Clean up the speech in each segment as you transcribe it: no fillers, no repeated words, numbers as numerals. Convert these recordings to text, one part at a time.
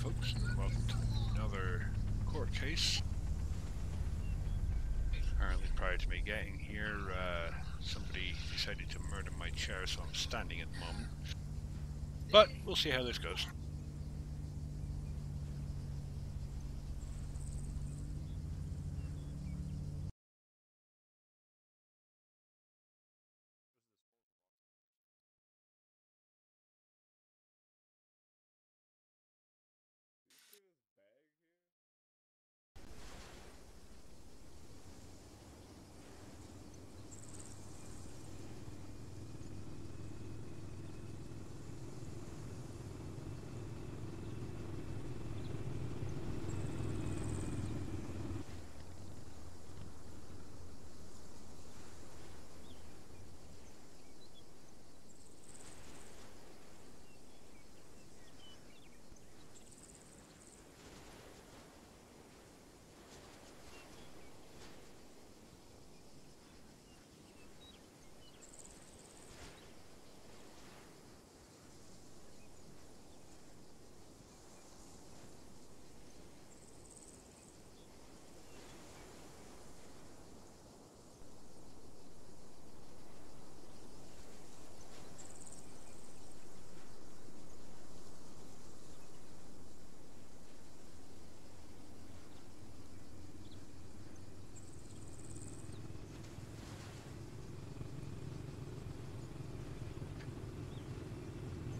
folks, and welcome to another court case. Apparently, prior to me getting here, somebody decided to murder my chair, so I'm standing at the moment. But we'll see how this goes.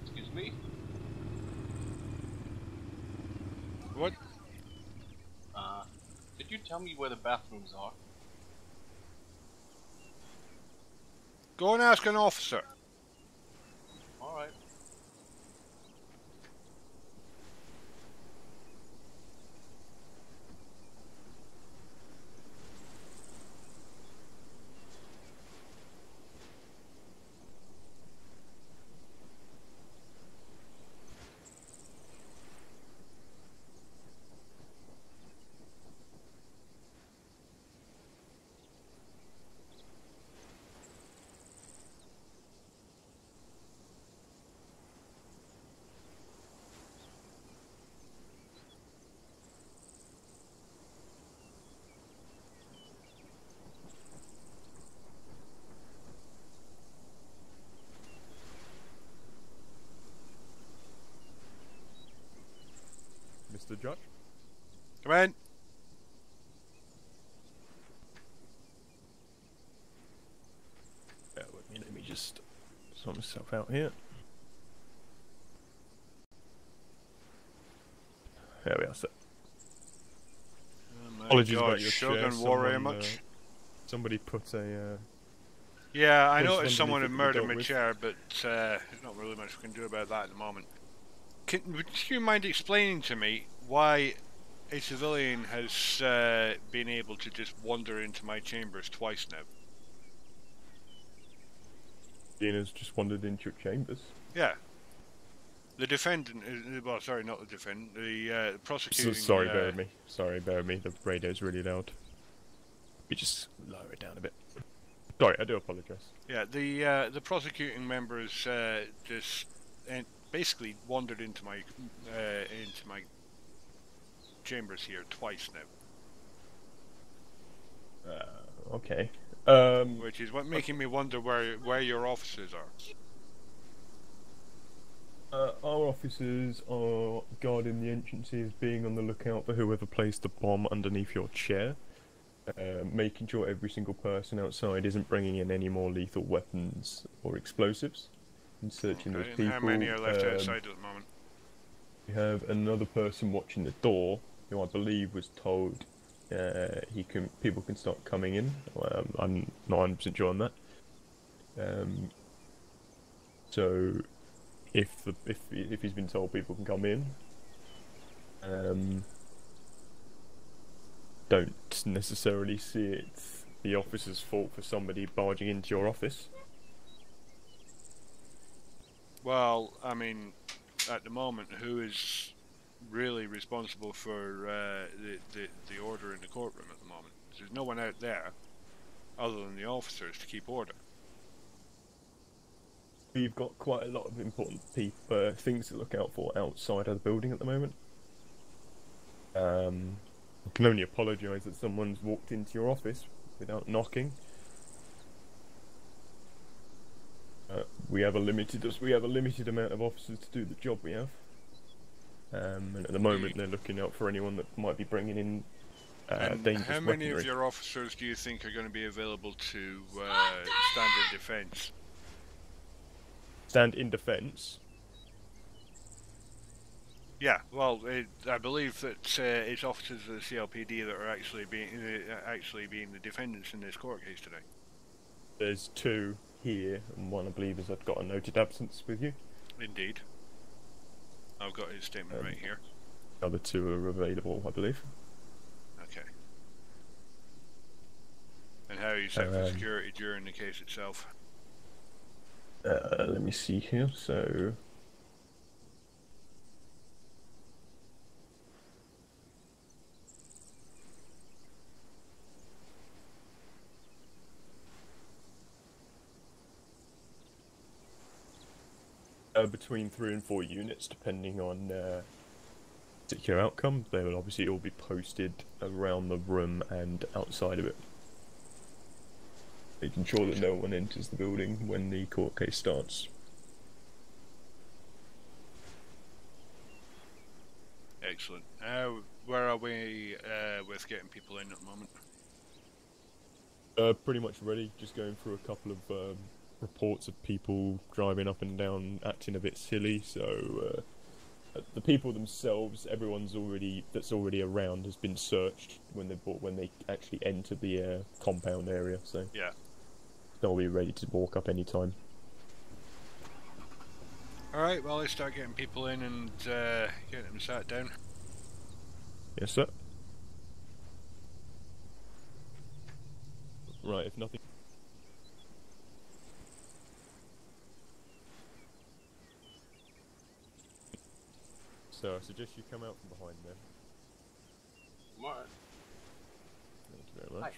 Excuse me? What? Could you tell me where the bathrooms are? Go and ask an officer. Alright. Mr. Judge? Come in. Bear with me, let me just sort myself out here. There we are, sir. Apologies about your chair. Shogun Warrior much? Somebody put a... Yeah, I Poison noticed someone had underneath it to be murdered dealt my with. chair, but there's not really much we can do about that at the moment. Would you mind explaining to me why a civilian has been able to just wander into my chambers twice now? Dina's just wandered into your chambers. Yeah. The defendant is, well, sorry, not the defendant, the prosecuting... Sorry, bear with me. Sorry, bear with me. The radio's really loud. We just lower it down a bit. Sorry, I do apologise. Yeah, the prosecuting members just basically wandered into my chambers here twice now. Okay. Which is what making me wonder where your officers are. Our officers are guarding the entrances, being on the lookout for whoever placed the bomb underneath your chair, making sure every single person outside isn't bringing in any more lethal weapons or explosives, and searching those people. And how many are left outside at the moment? We have another person watching the door, who I believe was told people can start coming in. I'm not 100% sure on that. So if he's been told people can come in, don't necessarily see it the officer's fault for somebody barging into your office. Well, I mean, at the moment, who is really responsible for the order in the courtroom at the moment? There's no one out there other than the officers to keep order. We've got quite a lot of important things to look out for outside of the building at the moment. I can only apologise that someone's walked into your office without knocking. We have a limited amount of officers to do the job we have. And at the moment, they're looking out for anyone that might be bringing in And dangerous how many weaponry. of your officers do you think are going to be available to stand in defence? Stand in defence. Yeah, well, I believe that it's officers of the CLPD that are actually being the defendants in this court case today. There's 2 here, and one I believe has got a noted absence with you. Indeed. I've got his statement right here. The other 2 are available, I believe. Okay. And how are you set for security during the case itself? Let me see here. So. Between 3 and 4 units, depending on particular outcome. They will obviously all be posted around the room and outside of it, making sure that no one enters the building when the court case starts. Excellent. Where are we with getting people in at the moment? Pretty much ready. Just going through a couple of reports of people driving up and down, acting a bit silly. So the people themselves, that's already around, has been searched when they actually enter the compound area. So yeah, they'll be ready to walk up any time. All right. Well, let's start getting people in and getting them sat down. Yes, sir. Right. If nothing. So I suggest you come out from behind there. Alright. Thank you very much. Hi.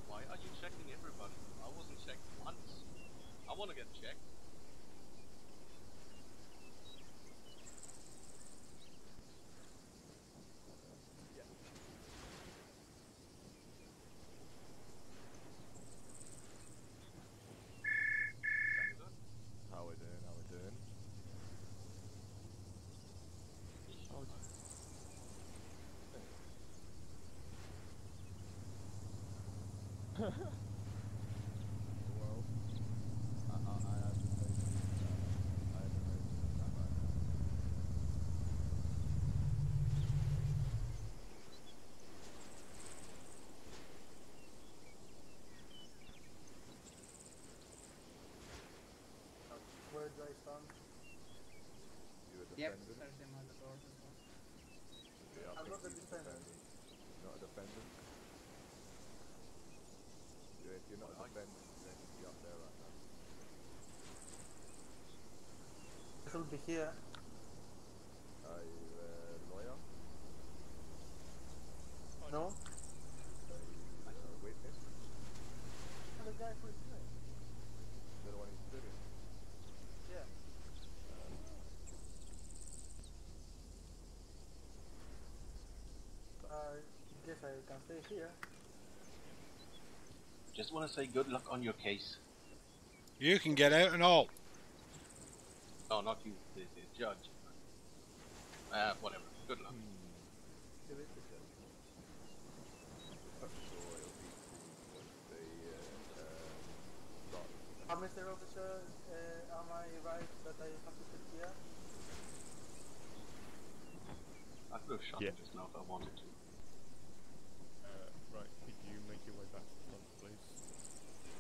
Why are you checking everybody? I wasn't checked once. I want to get checked. How we doing? How we doing? Well, I haven't noticed that. I haven't noticed that right now. Where do I stand? You a Yep, defendant? there's him at the door as well. Yeah, I I'm think not a he's defendant. Not a defendant? Yeah, if you're not a defendant, then you'd be up there right now. I should be here. Are you a lawyer? No? Witness? Oh, the guy who's doing it. The one who's stood in? Yeah. Guess I can stay here. Just want to say good luck on your case. You can get out and all. No, not you, the judge. Whatever. Good luck. Who is the judge? I'm sure it'll be soon once they start. Mr. Officer, am I right that I have to sit here? I could have shot Yeah. him just now if I wanted to. Right, could you make your way back to the front, please?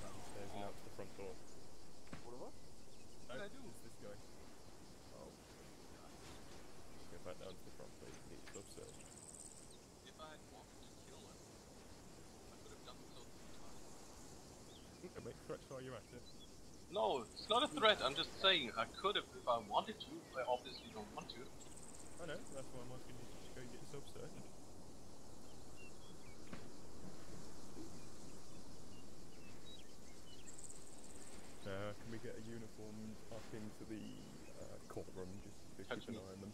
Downstairs and out to the front door. What of us? No, I do? it's this guy. Oh. Go back down to the front, please. Need to observe. If I had wanted to kill him, I could have done so 3 times. Okay, make threats while you're at it. No, it's not a threat. I'm just saying I could have if I wanted to. I obviously don't want to. I know, that's why I'm asking you to just go get yourself searched. Can we get a uniform up into the courtroom, just to Touch keep an me. eye on them?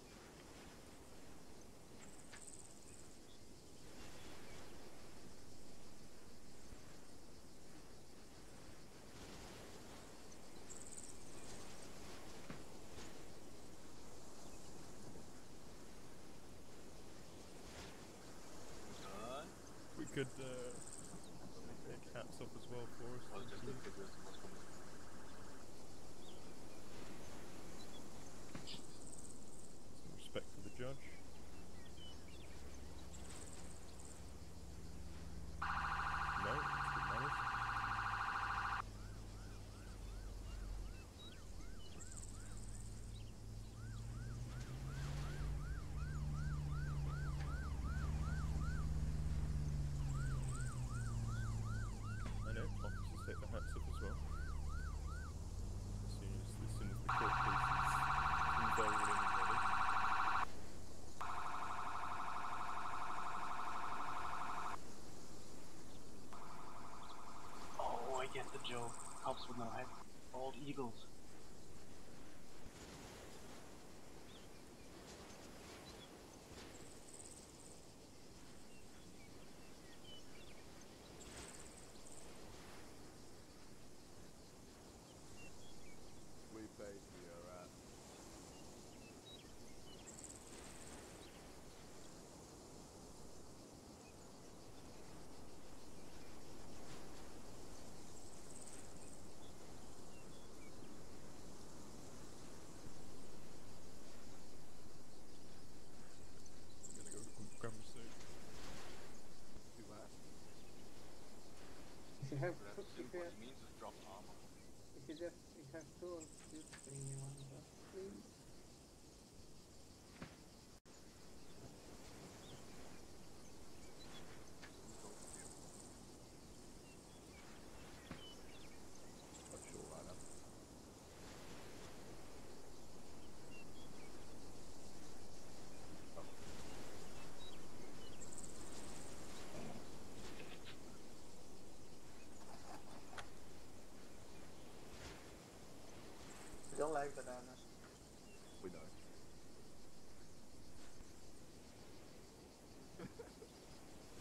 Done. We could pick hats off as well for us. I was just thank looking you. at what's coming. Some respect for the judge. No, it's good manners. I know, officers take the hats off as well. As soon as the court case is involved in and ready. Oh, I get the joke. Cops would not have bald eagles. Sweet place we are at. I'm gonna go grab a suit. Too bad. If you have, Grab if suit, you, what it means is drop armor. if you just you have tools, you bring me one of those, please. Not sure right now. I don't like bananas. We know.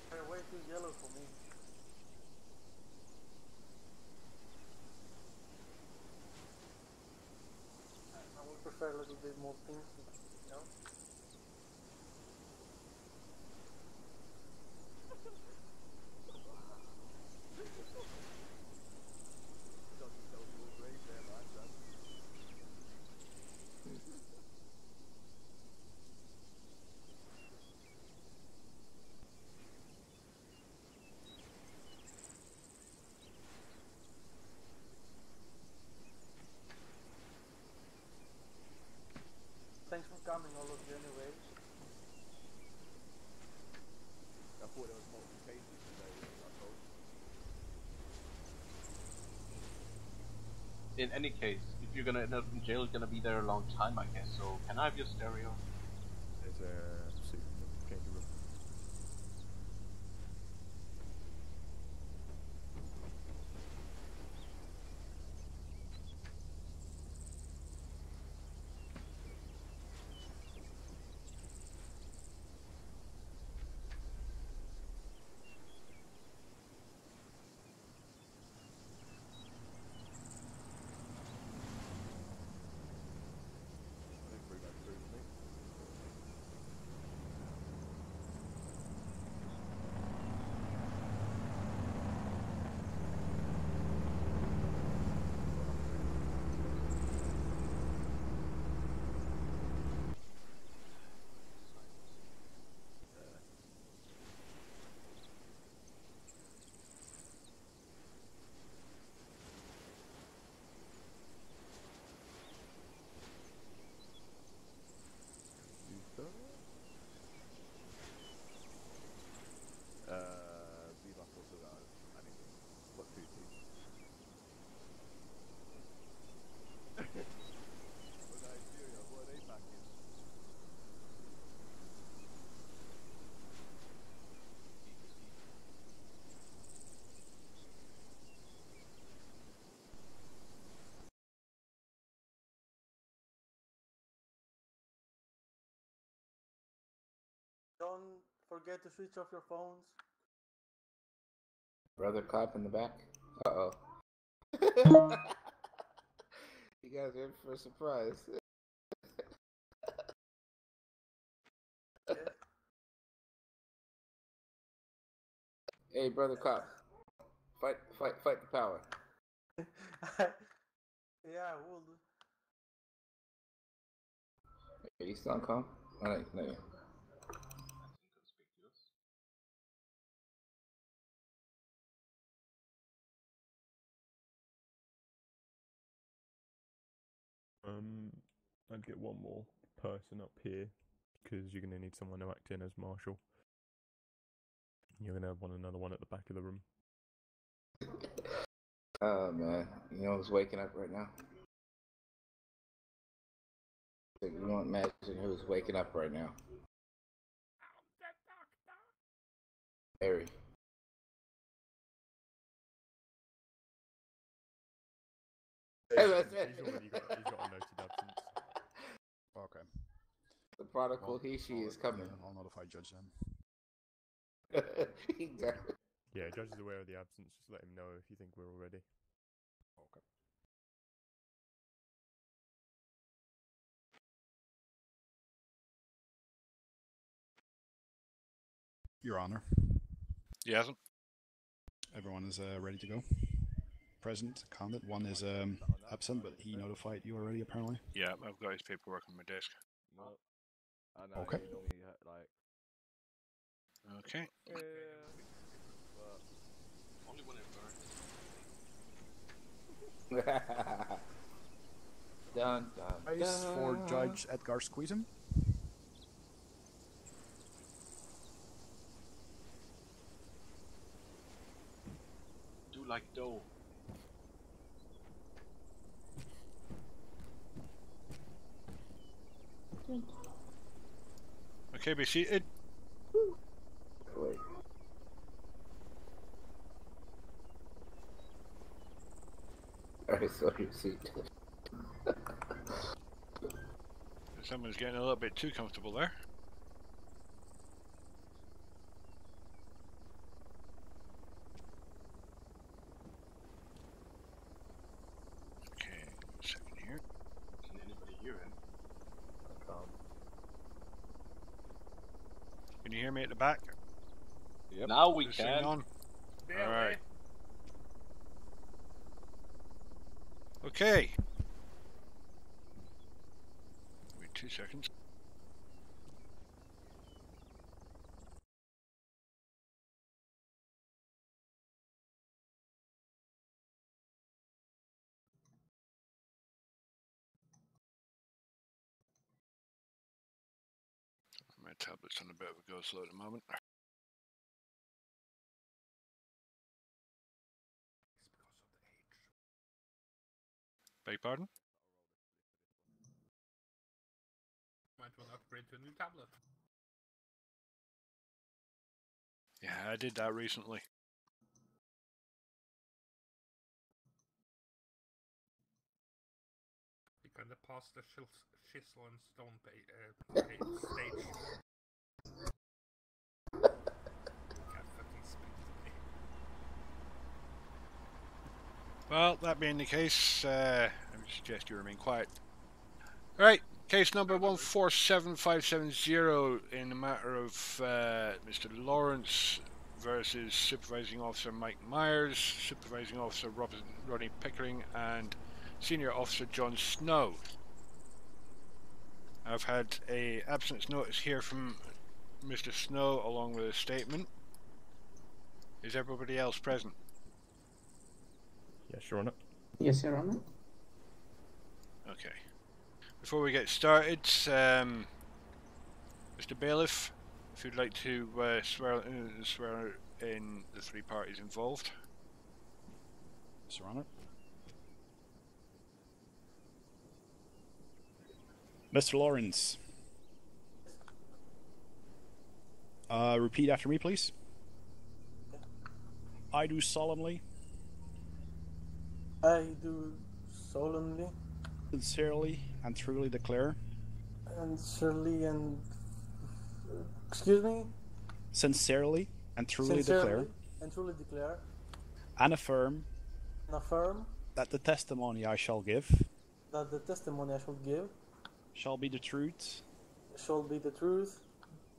They're way too yellow for me. I would prefer a little bit more pink, you know? Got yourself a little grave there, man, son. Thanks for coming, all of you, anyways. I thought there was multiple cases today, I told. In any case, if you're gonna end up in jail, you're gonna be there a long time, I guess. So, can I have your stereo? There's a suit in the changing room. don't forget to switch off your phones. Brother cop in the back. Uh-oh. You guys are in for a surprise. Hey, brother cop. Fight the power. Yeah, I would. Are you still on call? Oh, no, no. That's inconspicuous. I'd get one more person up here because you're gonna need someone to act in as marshal. You're gonna want another one at the back of the room. Oh man, you know who's waking up right now? You don't imagine who's waking up right now. Mary. Hey, that's it. He's got a noted absence. Okay. The prodigal Well, he, she is coming. I'll notify Judge then. Exactly. Yeah, Judge is aware of the absence. Just let him know if you think we're all ready. Okay. Your Honor, Yes. everyone is ready to go. Present, counted. One is absent, but he notified you already, apparently. Yeah, I've got his paperwork on my desk. No. I know Okay. you normally like. Okay. Yeah. But Only when it burns. Dun, dun, Race dun. for Judge Edgar Squeezem. Do like dough. Okay, be seated. Wait. Alright, so your seat. Someone's getting a little bit too comfortable there. Okay, a second here. Can anybody hear him? I can't. Can you hear me at the back? Yep. Now we This thing can. on? Alright. Okay. Wait 2 seconds. My tablet's on a bit of a go slow at the moment. Beg pardon? Might want to upgrade to a new tablet. Yeah, I did that recently. You kind of passed the chisel and stone stage. Can't fucking speak to me. Well, that being the case, I would suggest you remain quiet. Alright, case number 147570 in the matter of Mr. Lawrence versus Supervising Officer Mike Myers, Supervising Officer Rodney Pickering, and Senior Officer John Snow. I've had a absence notice here from Mr. Snow along with a statement. Is everybody else present? Yes, Your Honor. Yes, Your Honor. Okay. Before we get started, Mr. Bailiff, if you'd like to swear in the 3 parties involved. Yes, Your Honor. Mr. Lawrence. Repeat after me, please. I do solemnly, Sincerely and truly declare and Excuse me? Sincerely and truly Sincerely declare and truly declare and affirm and affirm that the testimony I shall give that the testimony I shall give shall be the truth, shall be the truth,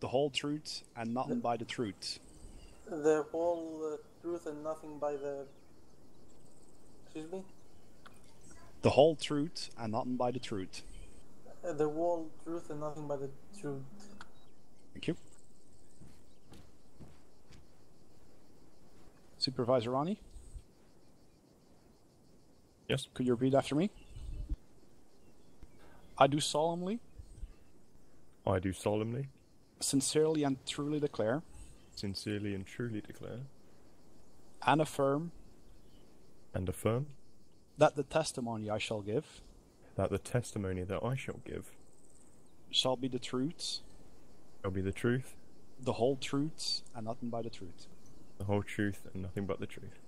the whole truth, and nothing by the truth. the whole truth and nothing by the... Excuse me? The whole truth and nothing by the truth. The whole truth and nothing but the truth. Thank you. Supervisor Ronnie? Yes. Could you repeat after me? I do solemnly, sincerely and truly declare, and affirm, that the testimony I shall give, shall be the truth, the whole truth, and nothing but the truth.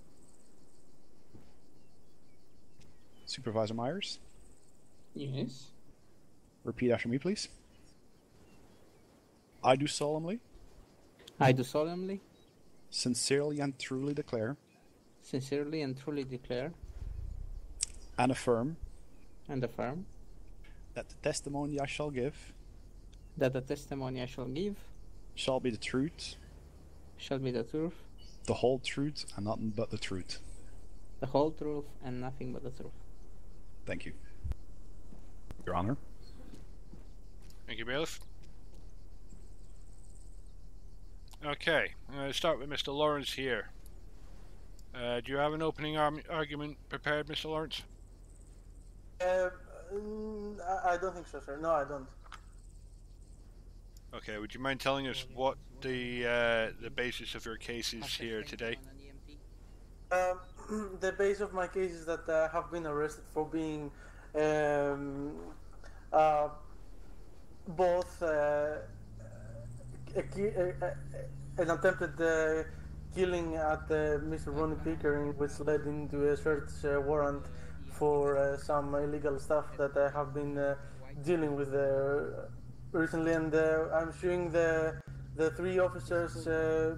Supervisor Myers, Yes. repeat after me, please. I do solemnly, I do solemnly, sincerely and truly declare, sincerely and truly declare and affirm, and affirm that the testimony I shall give that the testimony I shall give shall be the truth, shall be the truth, the whole truth, and nothing but the truth. the whole truth, and nothing but the truth. Thank you. Your Honor. Thank you, Bailiff. Okay, I'm going to start with Mr. Lawrence here. Do you have an opening argument prepared, Mr. Lawrence? I don't think so, sir. No, I don't. Okay, would you mind telling us what the basis of your case is here today? The base of my case is that I have been arrested for being both an attempted killing at Mr. Ronnie Pickering, which led into a search warrant for some illegal stuff that I have been dealing with recently, and I'm suing the three officers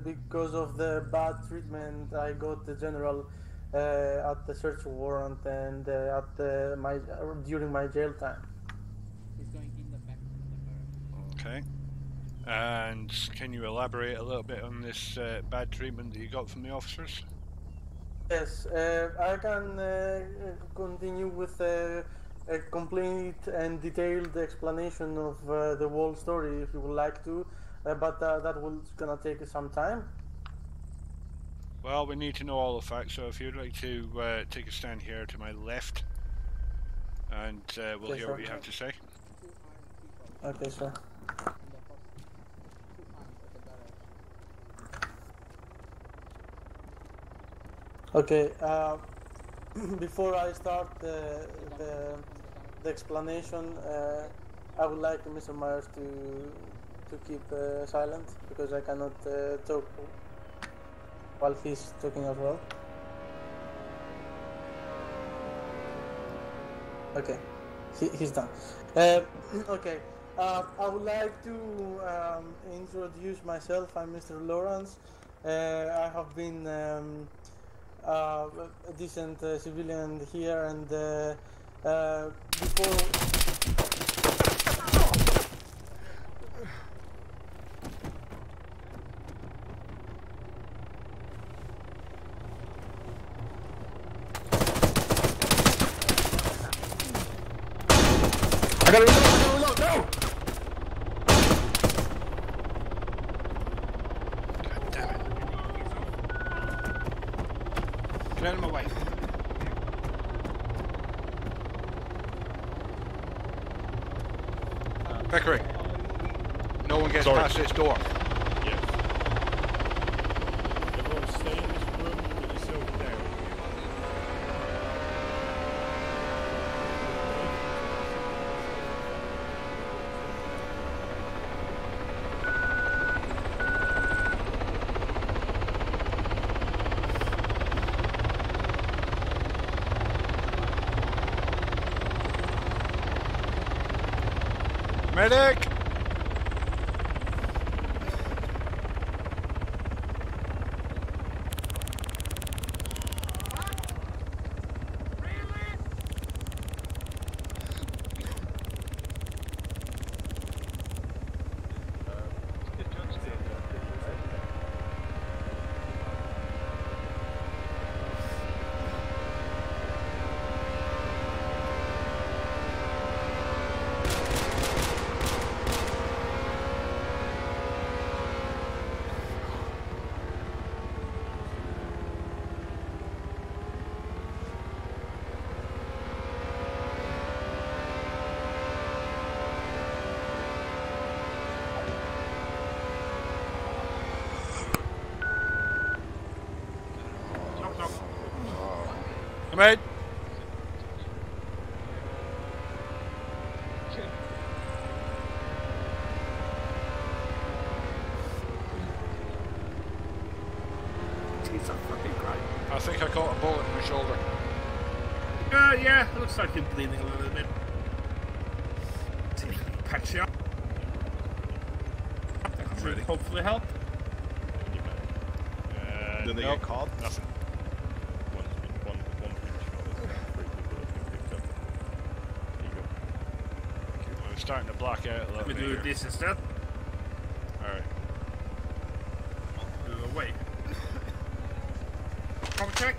because of the bad treatment I got the general at the search warrant and during my jail time. Okay. And can you elaborate a little bit on this bad treatment that you got from the officers? Yes, I can continue with a complete and detailed explanation of the whole story if you would like to, but that will gonna take some time. Well, we need to know all the facts, so if you'd like to take a stand here to my left, and we'll hear what you have to say. Okay, sir. Okay, before I start the explanation, I would like Mr. Myers to keep silent because I cannot talk while he's talking as well. Okay, he's done. Okay, I would like to introduce myself. I'm Mr. Lawrence. I have been a decent civilian here, and before... I gotta reload, no! God damn it. Get out of my way. Pickering, no one gets past this door. Yes. Everyone stay in this room and put yourself down. Medic! in. Jesus fucking Christ. I think I caught a bullet in my shoulder. Yeah, it looks like you're bleeding a little bit. See if we can patch you up. That should hopefully help. Did they Nope, get called? nothing. One's been shot. There's now 3 people that have been picked up. There you go. I'm starting to black out a Let little me bit do here. this instead. Alright. Do away. Cover check.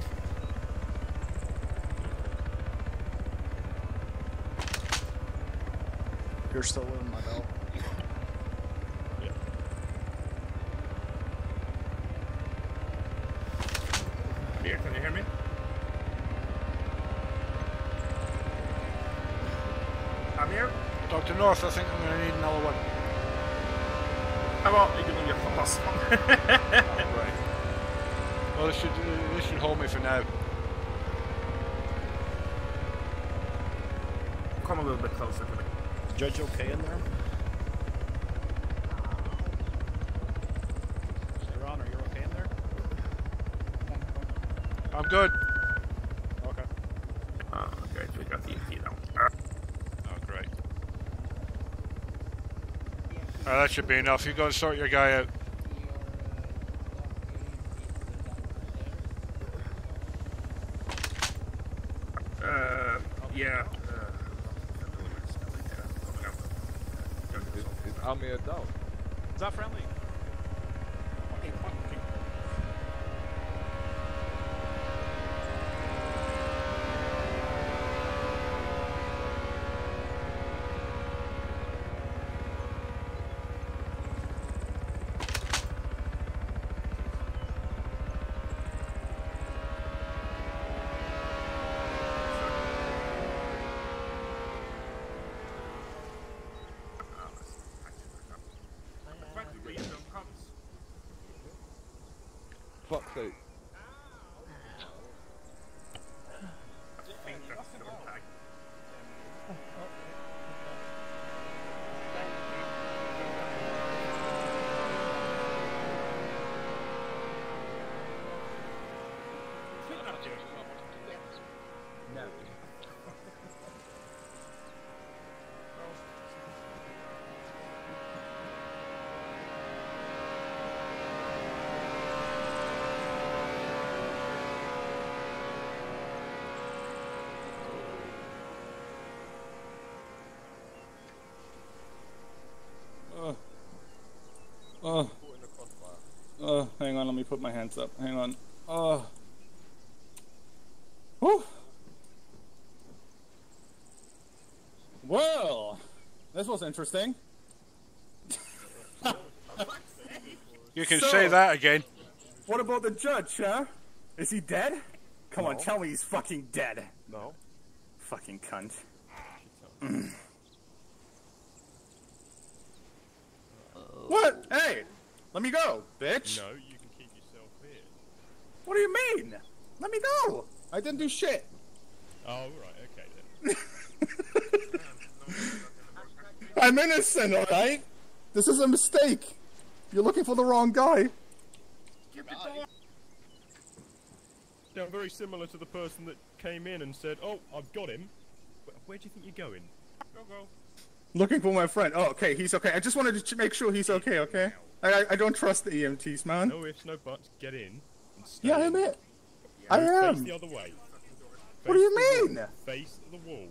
You're still in my belt. Yeah. Here, can you hear me? I'm here. Dr. North, I think I'm going to need another one. How about you giving me a plus one? Right. Well, this should hold me for now. Come a little bit closer to me. Is Judge okay in there? Ron, are you okay in there? I'm good. Okay. Oh, okay, we got the EMT now. Oh, great. That should be enough. You go and sort your guy out. Yeah. Is Amir down? Is that friendly? Fuck's sake. Hang on, let me put my hands up. Hang on. Whew. Well, this was interesting. You can So- say that again. What about the judge, huh? Is he dead? Come on, tell me he's fucking dead. No. Fucking cunt. What? Hey! Let me go, bitch! No, you can keep yourself here. What do you mean? Let me go! I didn't do shit. Oh, right, okay then. I'm innocent, alright? This is a mistake. You're looking for the wrong guy. Yeah, I'm very similar to the person that came in and said, "Oh, I've got him." Where do you think you're going? Go. Looking for my friend. Oh, okay, he's okay. I just wanted to make sure he's okay, okay? I don't trust the EMTs, man. No ifs, no buts. Get in. And stay Yeah, in. I'm it. I Face am. the other way. What do you Face the mean? wall. Face the wall.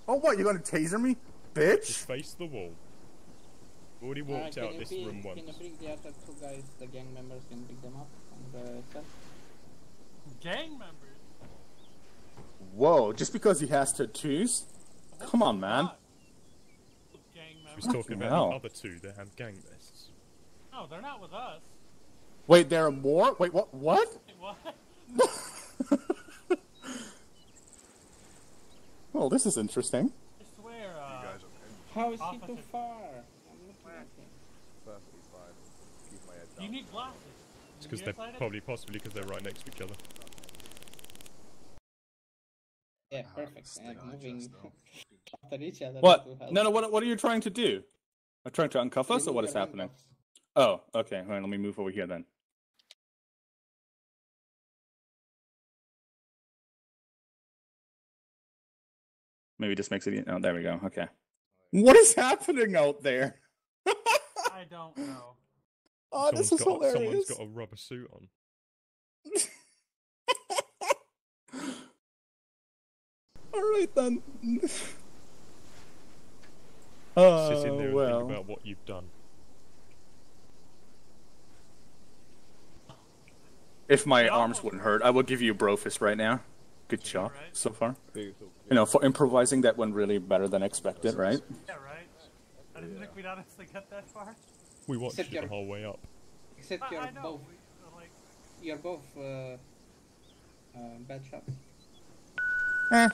Oh, what? You're gonna taser me? Just Bitch? face the wall. Already walked out this room once. Can you bring the other 2 guys, the gang members, can pick them up on the set? Gang members? Whoa, just because he has tattoos? Come on, man. Gang She members? was talking Fucking about hell. the other 2 that have gang vests. No, they're not with us. Wait, there are more? Wait, what? What? Wait, what? Well, this is interesting. I swear, How is he Officer. too far? I'm looking at him. Perfectly fine. Keep my head you down. need glasses. It's because they're possibly because they're right next to each other. Yeah, perfect. And moving after each other. What? to help. No, no. What are you trying to do? Are you trying to uncuff us, or what is Remove happening? handcuffs. Oh, okay. All right, let me move over here then. Maybe this makes it. Oh, there we go. Okay. What is happening out there? I don't know. Oh, this is hilarious. Someone's got a rubber suit on. All right then. Sitting there and well. think about what you've done. If my arms wouldn't hurt, I would give you a bro fist right now. Good job so far. You know, for improvising, that went really better than expected, right? Yeah, right. I didn't think we'd honestly get that far. We watched it the whole way up. Except you're I know. both. Like, You're both bad shots. to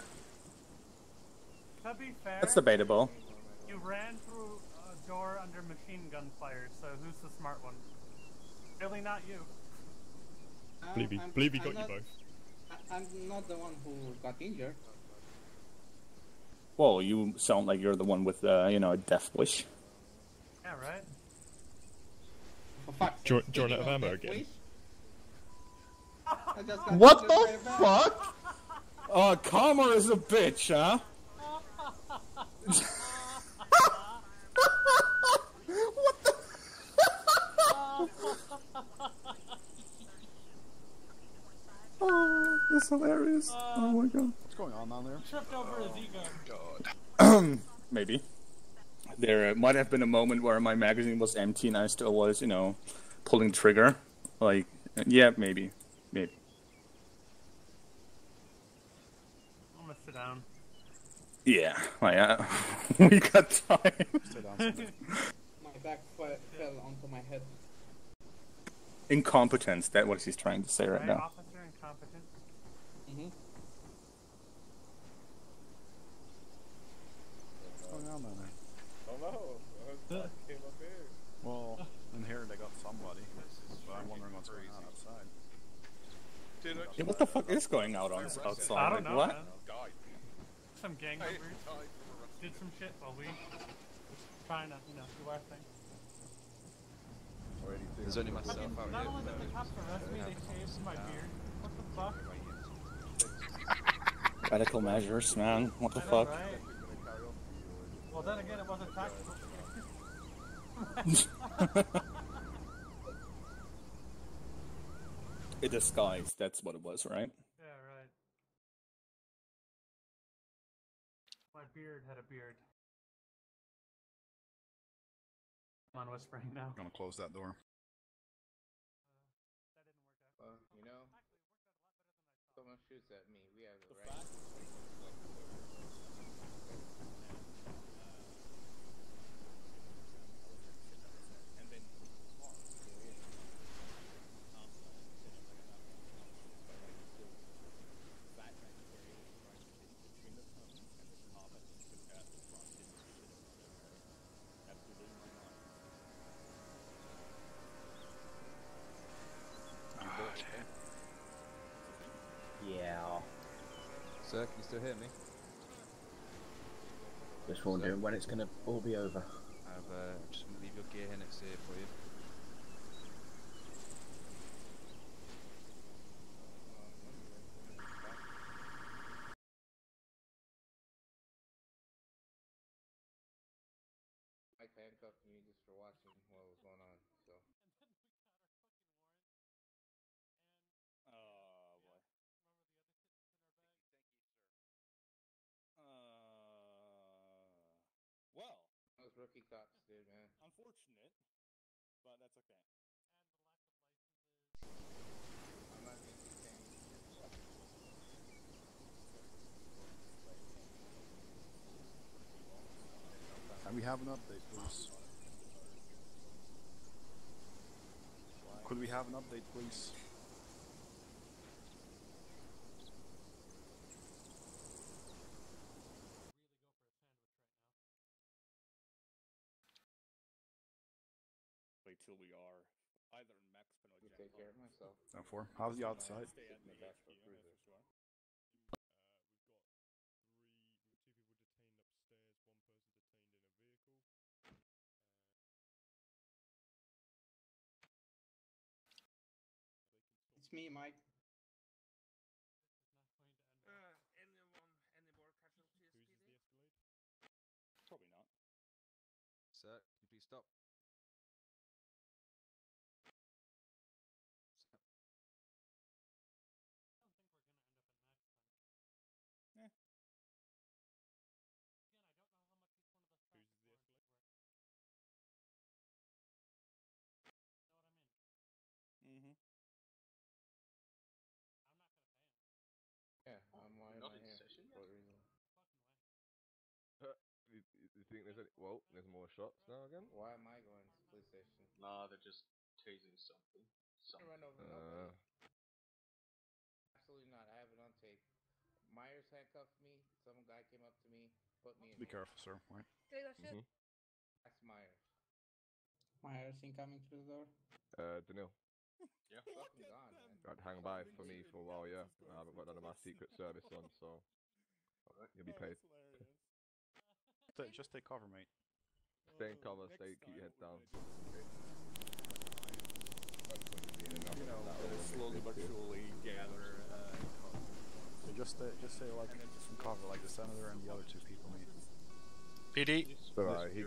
be fair, That's debatable. you ran through a door under machine gun fire, so who's the smart one? Really not you. Believe he got you both. I'm not the one who got injured. Well, you sound like you're the one with, you know, a death wish. Yeah, right. For fuck's Do you sake, run out of speaking ammo death again? wish, I just got What injured the by a bat. fuck? Karma is a bitch, huh? What the? Oh, that's hilarious. Oh my god. What's going on down there? Tripped over his ego. God. Maybe. There might have been a moment where my magazine was empty and I still was, you know, pulling trigger. Like, yeah, maybe. Maybe. I'm gonna sit down. Yeah, we got time. My back fell onto my head. Incompetence, that's what he's trying to say right now. Officer incompetent. Mm-hmm. What's going on down there? Oh no! Came up here. Well, in here they got somebody, but I'm wondering what's going on outside. Yeah, what the fuck is going on outside? I don't know, what? man. Some gang members did some shit while we trying to, you know, do our thing. There's only myself out Not here. only did the cops arrest me, they shaved my beard. What the fuck? Radical measures, man. What the I know, fuck? right? Well, then again, it wasn't tactical. A disguise, that's what it was, right? Yeah, right. My beard had a beard. Come on, whispering now. I'm gonna close that door. You know, someone shoots at me. We have the right. Yeah. Sir, can you still hear me? Just wondering when it's gonna all be over. I'm just gonna leave your gear here next to here for you. Mike handcuffed me just for watching what was going on. So. Oh boy. Well. Those rookie cops, dude, man. Unfortunate, but that's okay. I'm not gonna keep saying. Can we have an update, please? Could we have an update, please? Wait till we are either in Max Pinochet. Take care of myself. How's the outside? me, Mike. Any more casualties, Who's PD? the Escalade? Probably not. Sir, can you please stop? Sir. I don't think we're gonna end up in match crunch. Eh. Again, I don't know how much each one of those Who's factors the warrants Escalade? work. You know what I mean? Mm-hmm. I'm not gonna pay him. Yeah, I'm why Not am I in here? session For yet? what reason? Fucking way. You think there's any? Well, there's more shots now again. Why am I going to police station? Nah, they're just tasing something. I run over nobody. Uh, Absolutely not. I have it on tape. Myers handcuffed me. Some guy came up to me, put me in. Be careful, sir. Right. That's Myers. Myers incoming through the door. Daniil. Yeah. Fucking gone, man. I'd hang by for me for a while, yeah. I haven't got none of my Secret Service on, so you'll be paid. Just take cover, mate. Stay in cover, keep your head down. You know, slowly but surely gather. So just say like some cover, like the senator and the other two people, mate. PD. It's alright. He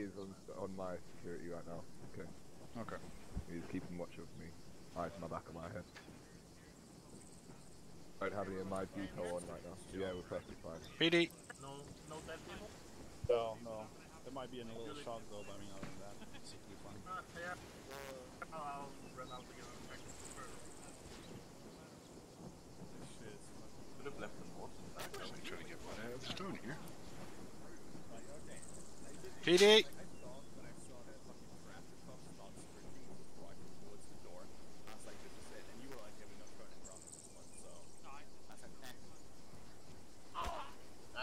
is on my security right now. Okay. Okay. He's keeping watch of me. Eyes in the back of my head. I don't have any of my detail on right now. So yeah, we're perfectly fine. PD. No dead people? No. It might be in a little shock though, but I mean, other than that, it's simply fine. Yeah. I'll run out again. Could have left the north back. I'm trying to get one out of the stone here. PD. When I saw that fucking traffic cop start sprinting right towards the door, I was like, this is it. And you were like, yeah, we're not turning around at this point, so I was like,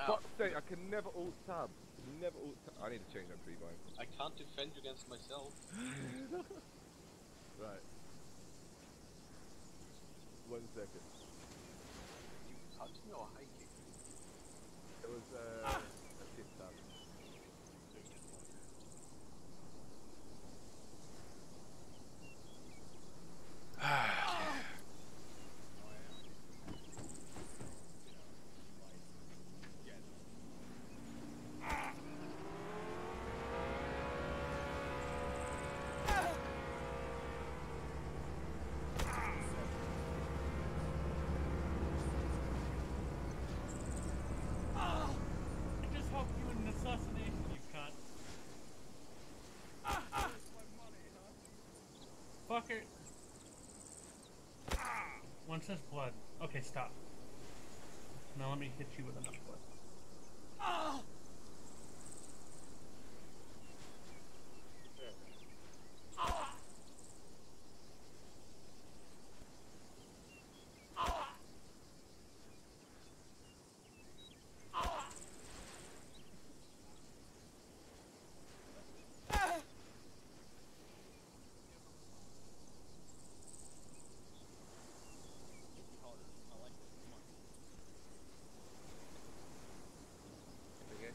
Fuck's sake, I can never alt tab. Never alt tab. I need to change that pre-bind. I can't defend you against myself. Right. 1 second. You touched me or high kick? It was a kick tab. I just hope you in an assassination, you cunt. Fucker. One says blood. Okay, stop. Now let me hit you with enough blood. Okay.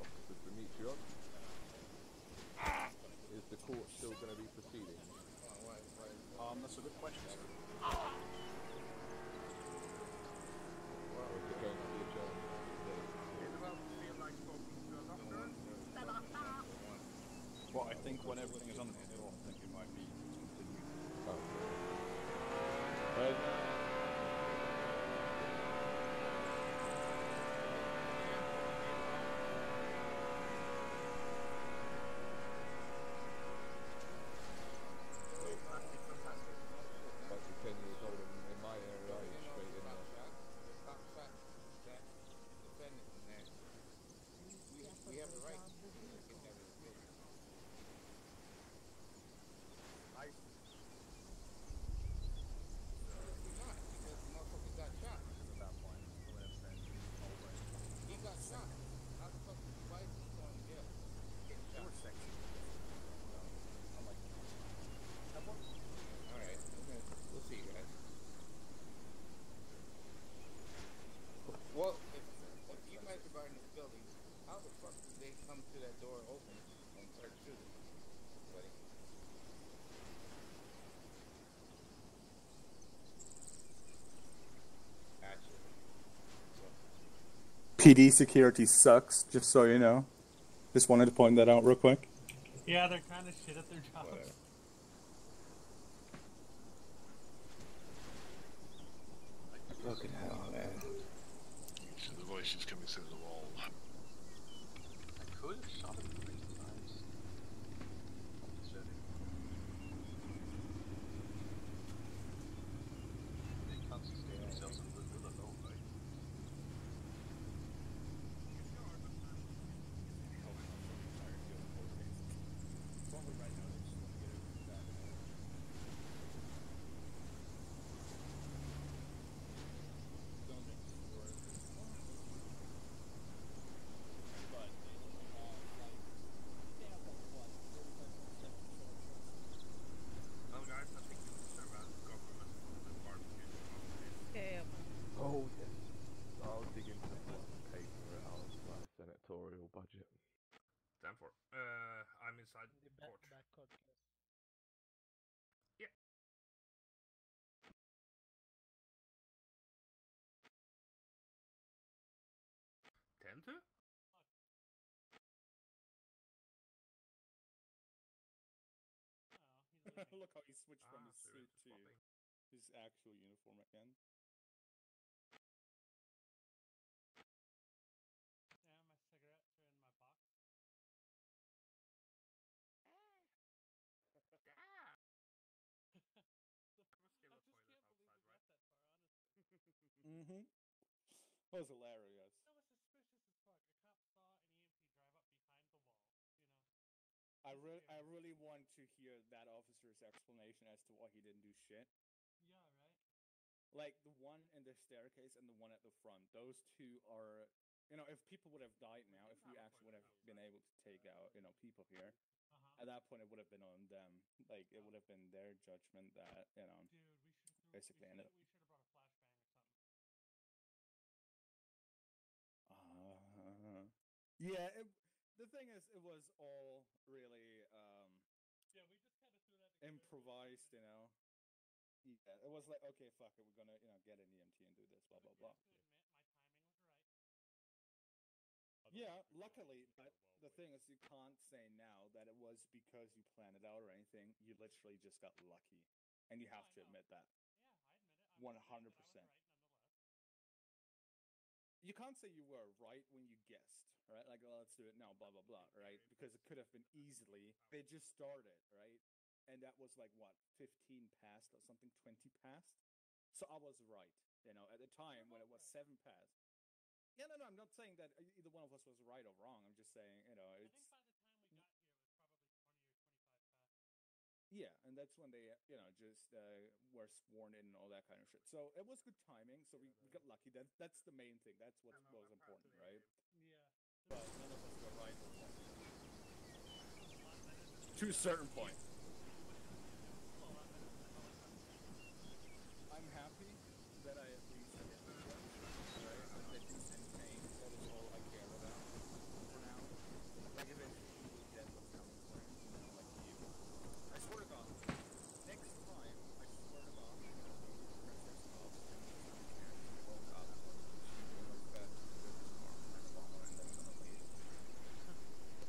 Officer Demetrios. Is the court still going to be proceeding? That's a good question, sir. Or is it going to be adjourned? Anyone feel like talking to a doctor? Well, I think when everything is under control, I think it might be continued. About 10 years old in my area, I was straight in there. Stop shot. That defendant in there. We have the right to get that revealed. PD security sucks, just so you know. Just wanted to point that out real quick. Yeah, they're kind of shit at their jobs. Whatever. Fucking hell, man. So the voice is coming through the wall. I could have shot him 3 times. They can't sustain themselves in the middle alone, right? Well, guys, I think you should have government barbecue. Oh yes. I'll dig into what pay for it out of my senatorial budget. Stand for. I'm inside court. Yeah. Tend to? Look how he switched from his so suit it's to swapping. his actual uniform again. Yeah, my cigarettes are in my box. I just can't believe we got that far, honestly. Mm-hmm. That was hilarious. That was suspicious as fuck. A cop saw an EMT drive up behind the wall, you know. I really want to hear that officer's explanation as to why he didn't do shit. Yeah, right? Like, the one in the staircase and the one at the front. Those two are... You know, if people would have died now, if we actually would have been able to take out, you know, people here, at that point it would have been on them. Like, it would have been their judgment that, you know, Dude, basically ended up... we should have brought a flashbang or something. Yeah, the thing is, it was all really Yeah, we just kind of threw that together. improvised, you know. Yeah, it was like, okay, fuck it, we're gonna, you know, get an EMT and do this, blah, blah, blah. I have to admit, my timing was right. Yeah, luckily, but the thing is, you can't say now that it was because you planned it out or anything. You literally just got lucky, and you have to admit that. Yeah, I admit it. 100%. Right nonetheless. You can't say you were right when you guessed, right? Like, well, let's do it now, blah, blah, blah, right? Because it could have been easily, they just started, right? And that was like, what, 15 past or something, 20 past? So I was right, you know, at the time when it was 7 past. Yeah, no, I'm not saying that either one of us was right or wrong. I'm just saying, you know, it's... I think by the time we got here, it was probably 20 or 25 past. Yeah, and that's when they, you know, just were sworn in and all that kind of shit. So it was good timing, so we got lucky. That's the main thing. That's what was important, right? Yeah. But none of us were right or wrong. To a certain point. I'm happy that I at least hit the one, right? That they do maintain. That is all I care about for now. Like, eventually we will get what's coming for him, you know, like you. I swear to God, next time, I swear to God, you know, we will press this off and we'll woke up she will like that with his arm and follow and then we're gonna leave.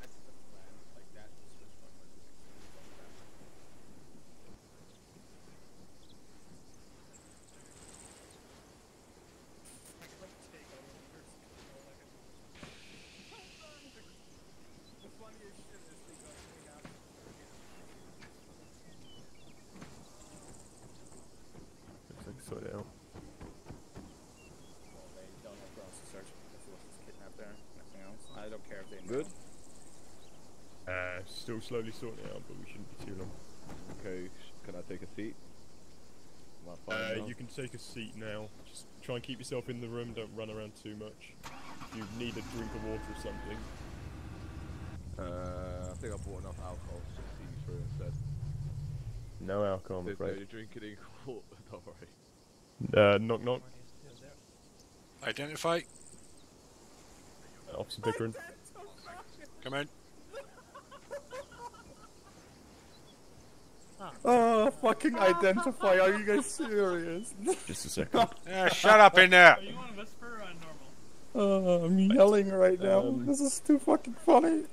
That's the plan. Like, that is just what we're doing. The funniest shit is they got me out. Looks like sort it out. Well, they don't have grounds to search because he was just kidnapped there. Nothing else. I don't care if they know. Good. Still slowly sorting it out, but we shouldn't be too long. Okay, can I take a seat? Am I fine now? You can take a seat now. Just try and keep yourself in the room, don't run around too much. If you need a drink of water or something. I think I bought enough alcohol to see you through instead. No alcohol, I'm There's afraid. no drinking in court, don't worry. Knock knock. Identify. Officer Pickering. Come in. Oh, fucking identify. Are you guys serious? Just a second. Yeah, shut up in there. Are you on whisper or on normal? Oh, I'm yelling right now. This is too fucking funny.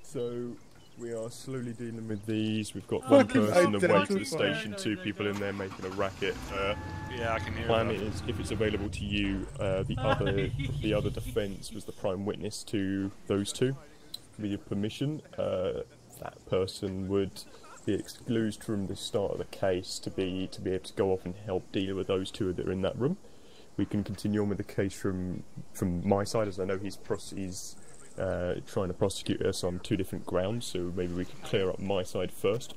So, we are slowly dealing with these. We've got one person away to the station, 2 people in there making a racket. Yeah, I can hear plan that. is, if it's available to you, the other defence was the prime witness to those 2. With your permission, that person would be excluded from the start of the case to be able to go off and help deal with those 2 that are in that room. We can continue on with the case from my side, as I know he's trying to prosecute us on 2 different grounds, so maybe we can clear up my side first.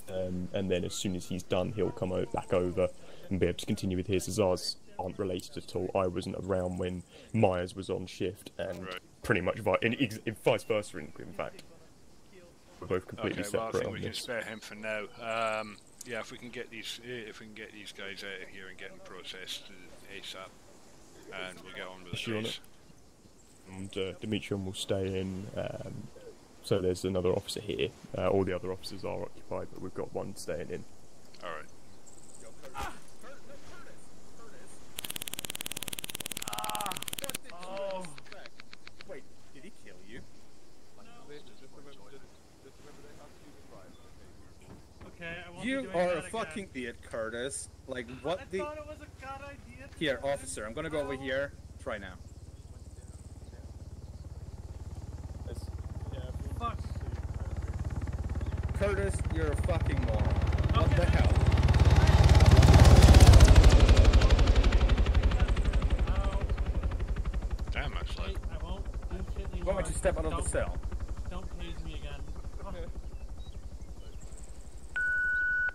And then as soon as he's done, he'll come back over and be able to continue with his, as ours aren't related at all. I wasn't around when Myers was on shift, and pretty much vice versa, in fact. We're both completely separate. Well, I think on we this. can spare him for now. Yeah, if we can get these guys out of here and get them processed ASAP, and we'll get on with the case. And Demetrion will stay in. So there's another officer here. All the other officers are occupied, but we've got one staying in. All right. Oh. Wait, did he kill you? Okay, I won't You be doing are that a again. fucking idiot, Curtis. Like, what I the... thought it was a god idea. Here, officer, I'm gonna go over here. Try now. Fuck. Curtis, you're a fucking moron. What the hell? Damn, actually. I won't do shit anymore. You want me to step out of the cell? Don't tase me again. Oh.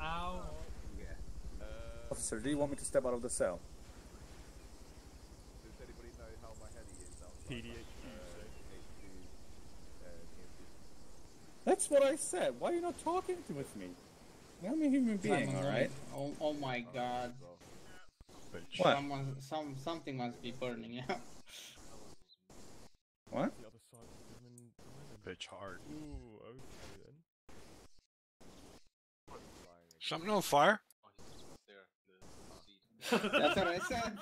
Ow. Officer, do you want me to step out of the cell? Does anybody know how my heady is outside? PDHQ, That's what I said. Why are you not talking with me? I'm a human being, alright? Oh my god. What? Something must be burning out. What? Bitch hard. Ooh, okay then. Something on fire? That's what I said.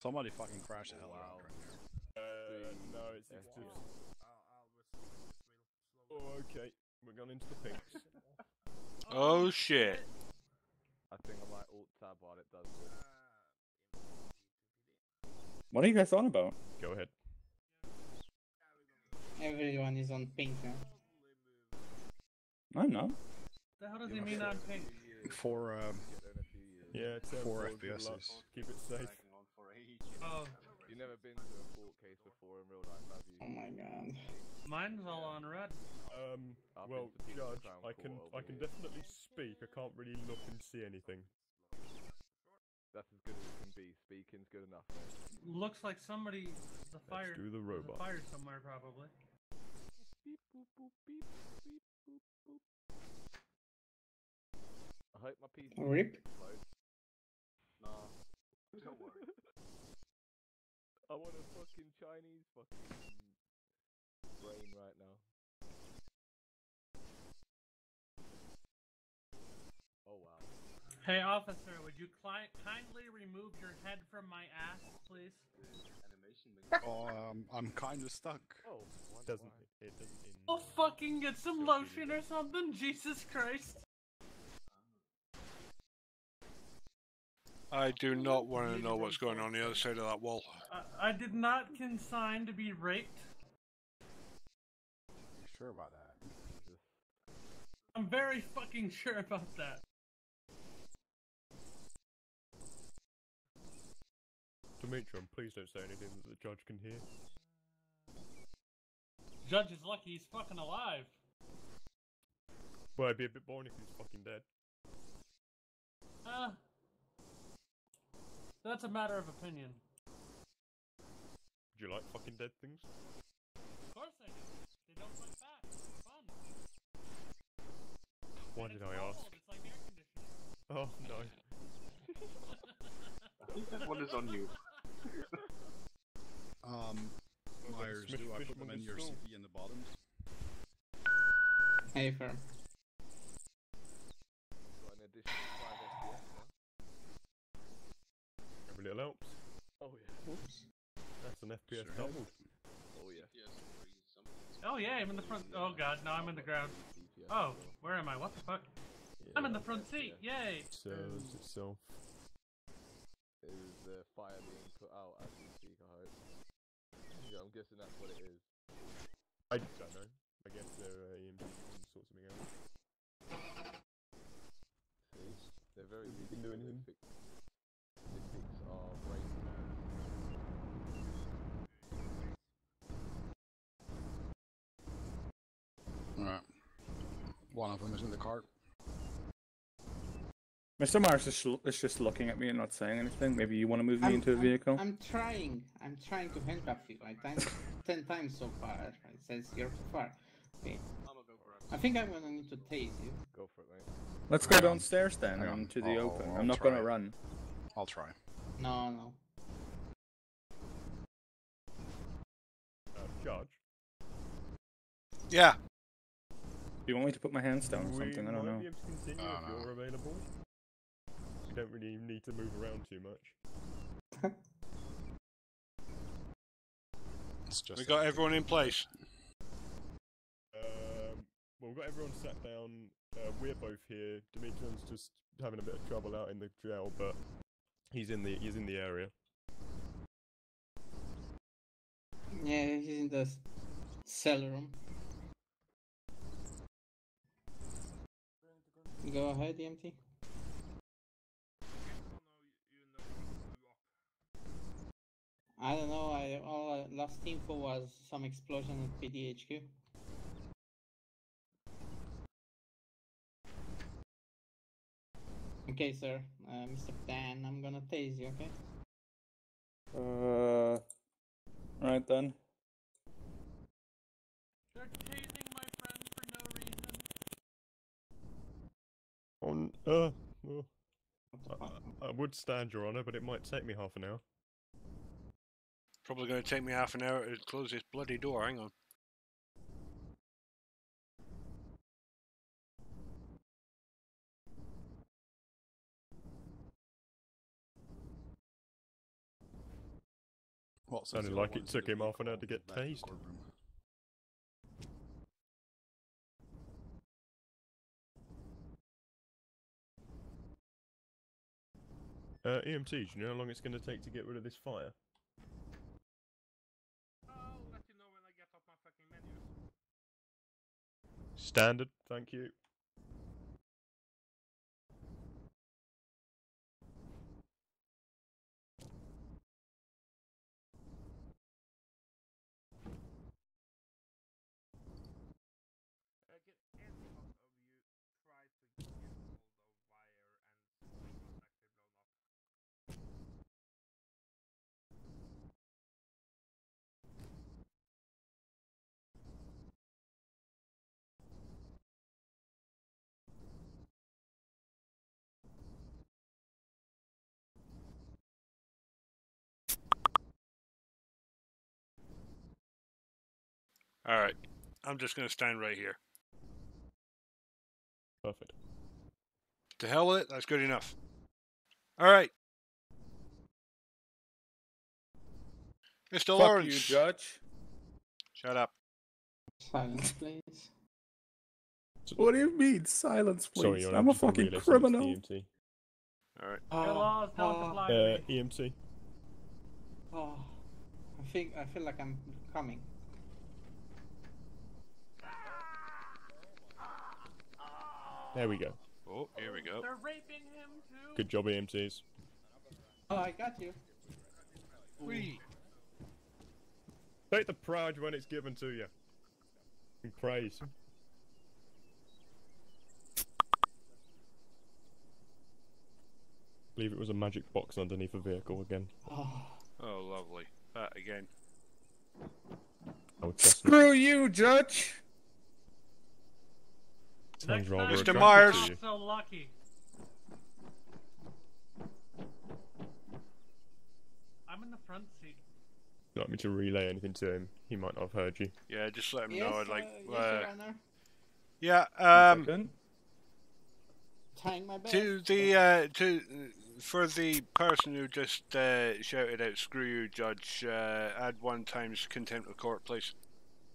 Somebody fucking crashed the hell out right there. No, it's just... Oh, okay. We're going into the pinks. Oh shit. I think I might alt-tab while it does this. What are you guys on about? Go ahead. Everyone is on pink now. I'm not. The hell does he mean on pink? For Yeah, it's 4 FPSs. Keep it safe. Oh. You've never been to a court case before in real life, have you? Oh my god. Mine's all on red. Well, Judge, I can definitely speak. I can't really look and see anything. That's as good as it can be. Speaking's good enough, mate. Looks like somebody. The fire. do the robot. There's a fire somewhere, probably. Beep boop boop beep beep boop boop. I hope my PC Rip. explodes. No, don't worry. I want a fucking Chinese fucking brain right now. Oh wow. Hey, officer, would you kindly remove your head from my ass, please? Oh, I'm kind of stuck. Oh, it doesn't. Oh, fucking get some lotion or something, Jesus Christ! I do not want to know what's going on the other side of that wall. I did not consign to be raped. You sure about that? I'm very fucking sure about that. Demetrion, please don't say anything that the judge can hear. Judge is lucky he's fucking alive. Well, it'd be a bit boring if he was fucking dead. That's a matter of opinion. Do you like fucking dead things? Of course I do. They don't fight back. It's fun. Why And did it's I cold. ask? It's like air conditioning. Oh no. I think that one is on you. Myers, do I put them in your CV in the bottom? Hey, firm. Got an additional 5 FPS now. Every little helps. Hey, I'm in the front. Oh god, no, I'm in the ground. Oh, where am I? What the fuck? I'm in the front seat. Yay! Serves itself. Is the fire being put out as we speak, I hope? Yeah, I'm guessing that's what it is. I don't know. I guess they're EMT to sort something out. See? They're very You busy. can do anything. They fix our brain. Alright. One of them is in the cart. Mr. Mars is just looking at me and not saying anything. Maybe you want to move me into a vehicle? I'm trying to handcuff you. I've done 10 times so far. It says you're too far. Okay. I think I'm gonna need to tase you. Go for it, mate. Let's go downstairs then and to the open. I'm not gonna run. I'll try. No. Judge? Yeah. Do you want me to put my hands down or something? I don't know. We might be able to continue if you're available. We don't really need to move around too much. We got everyone in place. Well, we've got everyone sat down. We're both here. Dimitri's just having a bit of trouble out in the jail, but he's in the area. Yeah, he's in the cell room. Go ahead, EMT. I don't know. All last info was some explosion at PDHQ. Okay, sir. Mr. Dan, I'm gonna tase you, okay? Right then. They're tasing my friend for no reason. I would stand, Your Honor, but it might take me half an hour. Probably going to take me half an hour to close this bloody door. Hang on. Well, sounded like it took him half an hour to get tased. EMT, do you know how long it's going to take to get rid of this fire? I'll let you know when I get off my fucking menu. Standard, thank you. Alright. I'm just going to stand right here. Perfect. To hell with it, that's good enough. Alright. Mr. Fuck Lawrence. you, Judge. Shut up. Silence, please. What do you mean, silence, please? Sorry, Your Honor, I'm a just gonna fucking relay criminal. something to the EMT. Alright. Your laws don't apply to me. EMT. Oh, I feel like I'm coming. There we go. Oh, here we go. They're raping him too. Good job, EMTs. Oh, I got you. Wee. Take the prize when it's given to you. And praise. I believe it was a magic box underneath a vehicle again. Oh, lovely. That again. I would trust Screw you, Judge! Sounds Next rather time, attractive Myers. to you. not so lucky. I'm in the front seat. Would you like me to relay anything to him? He might not have heard you. Yeah, just let him Yes, know. Like, yes, Your Honor. yeah. Trying my best. For the person who just shouted out "Screw you, Judge," add 1 times contempt of court, please.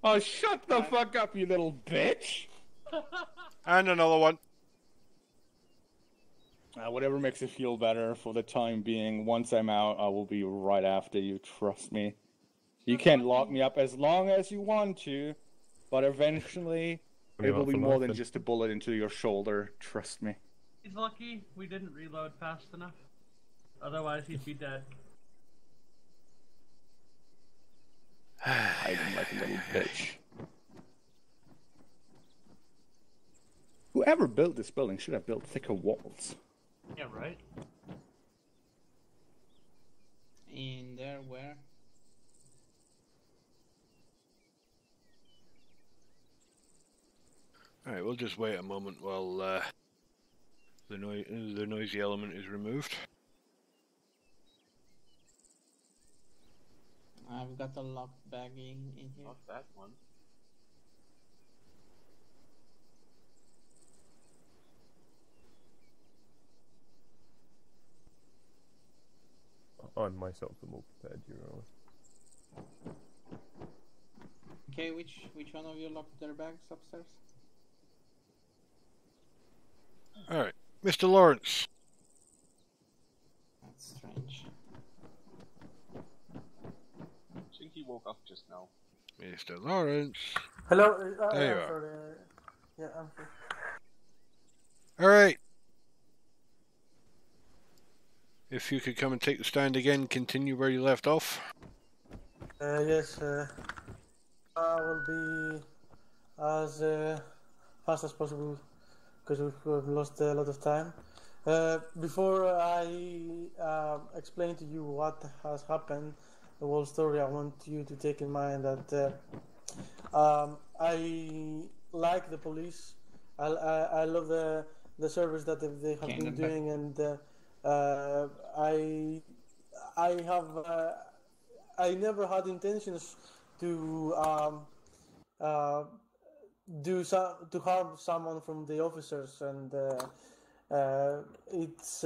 Oh, shut the fuck up, you little bitch! And another one. Whatever makes you feel better for the time being. Once I'm out, I will be right after you, trust me. You can lock me up as long as you want to, but eventually it will be more than just a bullet into your shoulder, trust me. He's lucky we didn't reload fast enough. Otherwise, he'd be dead. Hiding like a little bitch. Whoever built this building should have built thicker walls. Yeah, right? In there, where? Alright, we'll just wait a moment while the noisy element is removed. I've got a locked bag in here. Not that one. I'm myself the more prepared you are. Okay, which one of you locked their bags upstairs? Alright, Mr. Lawrence. That's strange. I think he woke up just now. Mr. Lawrence. Hello. There you I'm are. sorry. Yeah, I'm sorry. Alright. If you could come and take the stand again, continue where you left off. Yes. I will be as fast as possible because we've lost a lot of time. Before I explain to you what has happened, the whole story, I want you to take in mind that I like the police. I love the service that they have been doing, and I never had intentions to to harm someone from the officers, and it's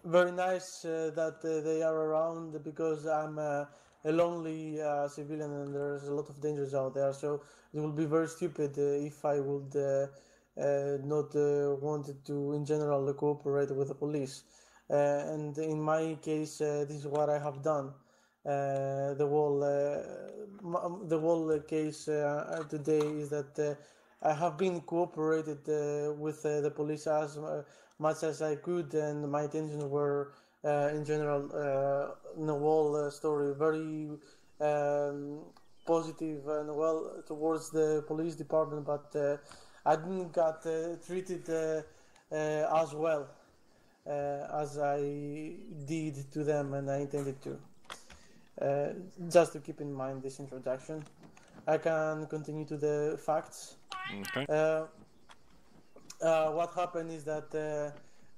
very nice that they are around, because I'm a lonely civilian and there's a lot of dangers out there, so it would be very stupid if I would not wanted to in general cooperate with the police, and in my case this is what I have done. The whole case today is that I have been cooperated with the police as much as I could, and my intentions were in general in the whole story very positive and well towards the police department, but I didn't got treated as well as I did to them, and I intended to. Just to keep in mind this introduction, I can continue to the facts. Okay. What happened is that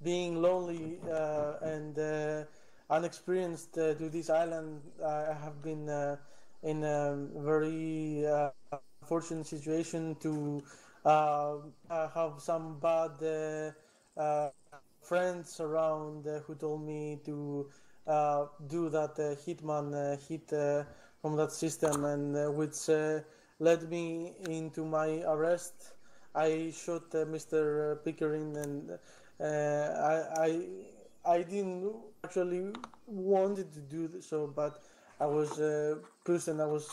being lonely and unexperienced to this island, I have been in a very unfortunate situation to have some bad friends around who told me to do that hitman hit from that system, and which led me into my arrest. I shot Mr. Pickering, and I didn't actually wanted to do so, but I was pushed, and I was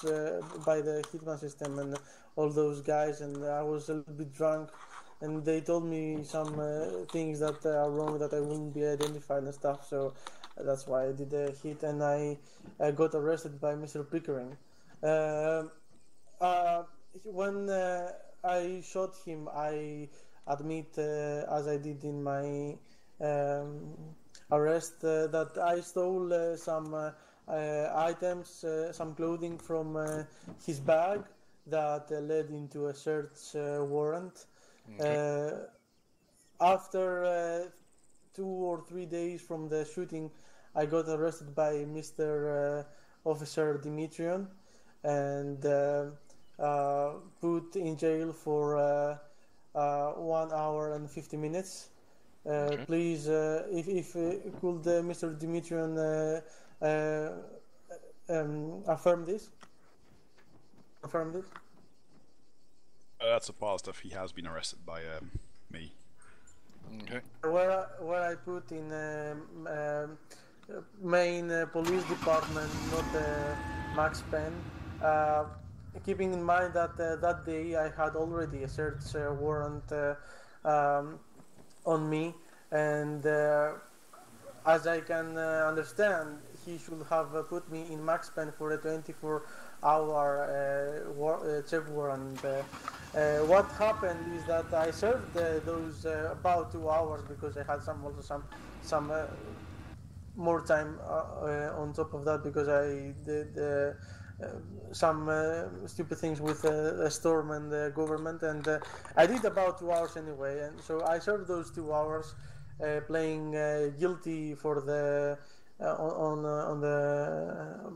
by the hitman system and all those guys, and I was a little bit drunk, and they told me some things that are wrong, that I wouldn't be identified and stuff, so that's why I did the hit, and I got arrested by Mr. Pickering. When I shot him, I admit, as I did in my arrest, that I stole some items, some clothing from his bag that led into a search warrant. Okay. After 2 or 3 days from the shooting, I got arrested by Mr. Officer Dimitrion and put in jail for 1 hour and 50 minutes. Okay. Please, if could Mr. Dimitrion affirm this? confirm this? That's a positive. He has been arrested by me. Okay. Where I put in main police department, not Max Penn. Keeping in mind that that day I had already a search warrant on me, and as I can understand, he should have put me in Max Pen for a 24-hour check warrant. What happened is that I served those about 2 hours because I had some more time on top of that because I did some stupid things with the storm and the government, and I did about 2 hours anyway, and so I served those 2 hours playing guilty for the on the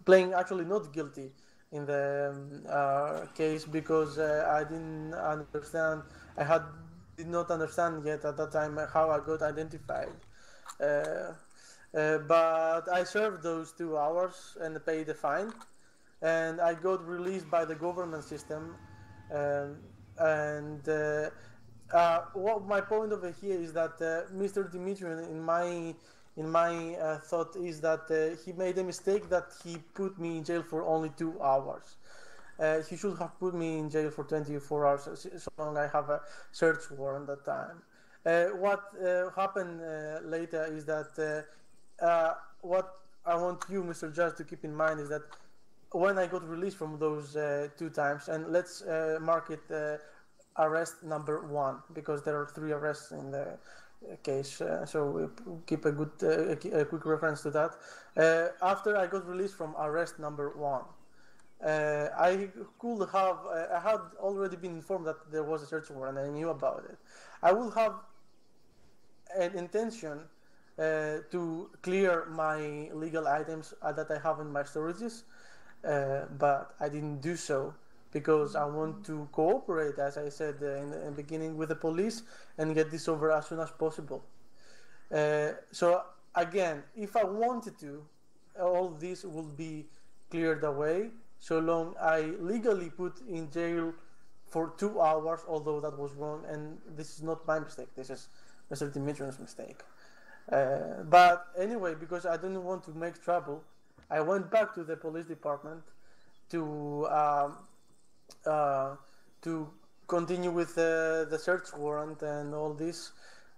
playing actually not guilty in the case because I didn't understand. Did not understand yet at that time how I got identified. But I served those 2 hours and paid the fine, and I got released by the government system. And what my point over here is that Mr. Dimitrian, in my thought, is that he made a mistake that he put me in jail for only 2 hours. He should have put me in jail for 24 hours, so long I have a search warrant at that time. What happened later is that what I want you, Mr. Judge, to keep in mind is that when I got released from those 2 times, and let's mark it arrest number 1 because there are 3 arrests in the case, so we keep a good a quick reference to that. After I got released from arrest number 1, I could have I had already been informed that there was a search warrant and I knew about it. I would have an intention to clear my legal items that I have in my storages, but I didn't do so because I want to cooperate, as I said in the beginning, with the police and get this over as soon as possible. So again, if I wanted to, all this will be cleared away so long I legally put in jail for 2 hours, although that was wrong, and this is not my mistake, this is Mr. Dimitrian's mistake. But anyway, because I didn't want to make trouble, I went back to the police department to continue with the search warrant and all this.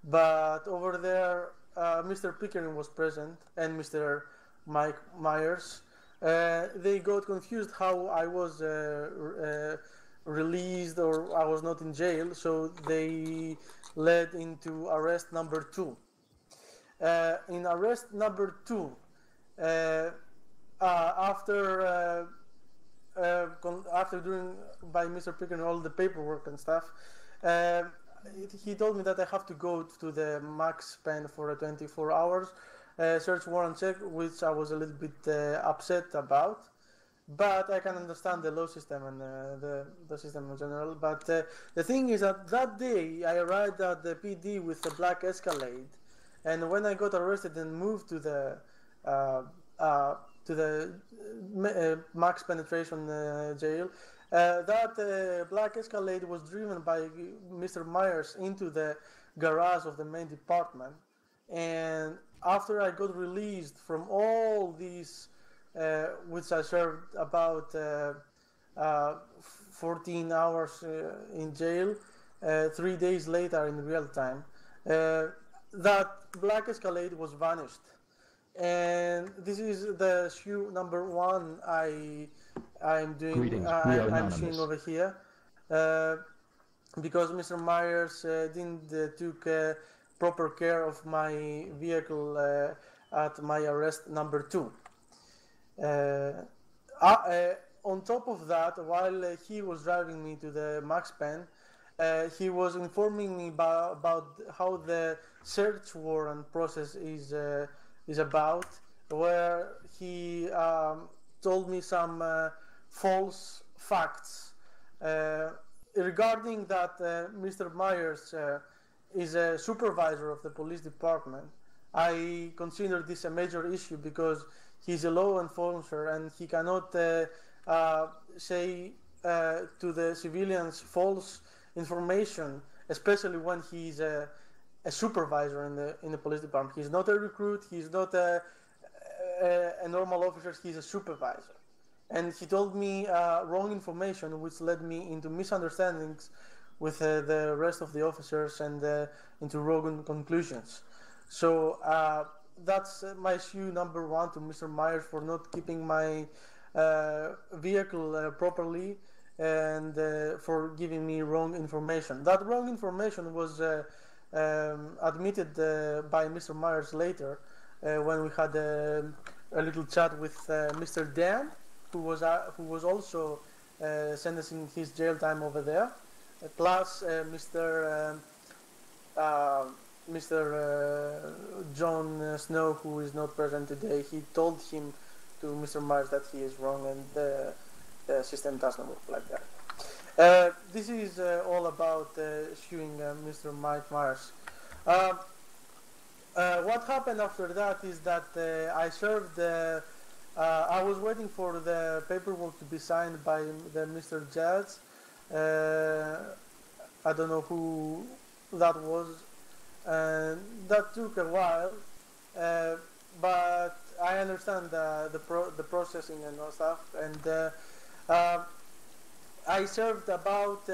But over there, Mr. Pickering was present and Mr. Mike Myers. They got confused how I was released or I was not in jail, so they led into arrest number 2. In arrest number 2, after doing by Mr. Pickering all the paperwork and stuff, he told me that I have to go to the Max Pen for a 24 hours search warrant check, which I was a little bit upset about. But I can understand the law system and the system in general. But the thing is that day I arrived at the PD with a black Escalade, and when I got arrested and moved to the max penetration jail, that black Escalade was driven by Mr. Myers into the garage of the main department. And after I got released from all these, which I served about 14 hours in jail, 3 days later in real time, that black Escalade was vanished. And this is the shoe number 1 I'm doing. Greetings, I'm seeing over here, because Mr. Myers didn't took proper care of my vehicle at my arrest number 2. On top of that, while he was driving me to the Max Pen, he was informing me about how the search warrant process is about, where he told me some false facts regarding that Mr. Myers is a supervisor of the police department. I consider this a major issue because he's a law enforcer and he cannot say to the civilians false information, especially when he's a supervisor in the police department. He's not a recruit. He's not a normal officer. He's a supervisor, and he told me wrong information, which led me into misunderstandings with the rest of the officers and into wrong conclusions. So that's my issue number one to Mr. Myers for not keeping my vehicle properly and for giving me wrong information. That wrong information was admitted by Mr. Myers later when we had a little chat with Mr. Dan, who was also sentencing his jail time over there, plus Mr. John Snow, who is not present today. He told him to Mr. Myers that he is wrong and the system does not work like that. This is all about suing Mr. Mike Myers. What happened after that is that I served. I was waiting for the paperwork to be signed by the Mr. Jazz. I don't know who that was, and that took a while. But I understand the processing and all stuff, and I served about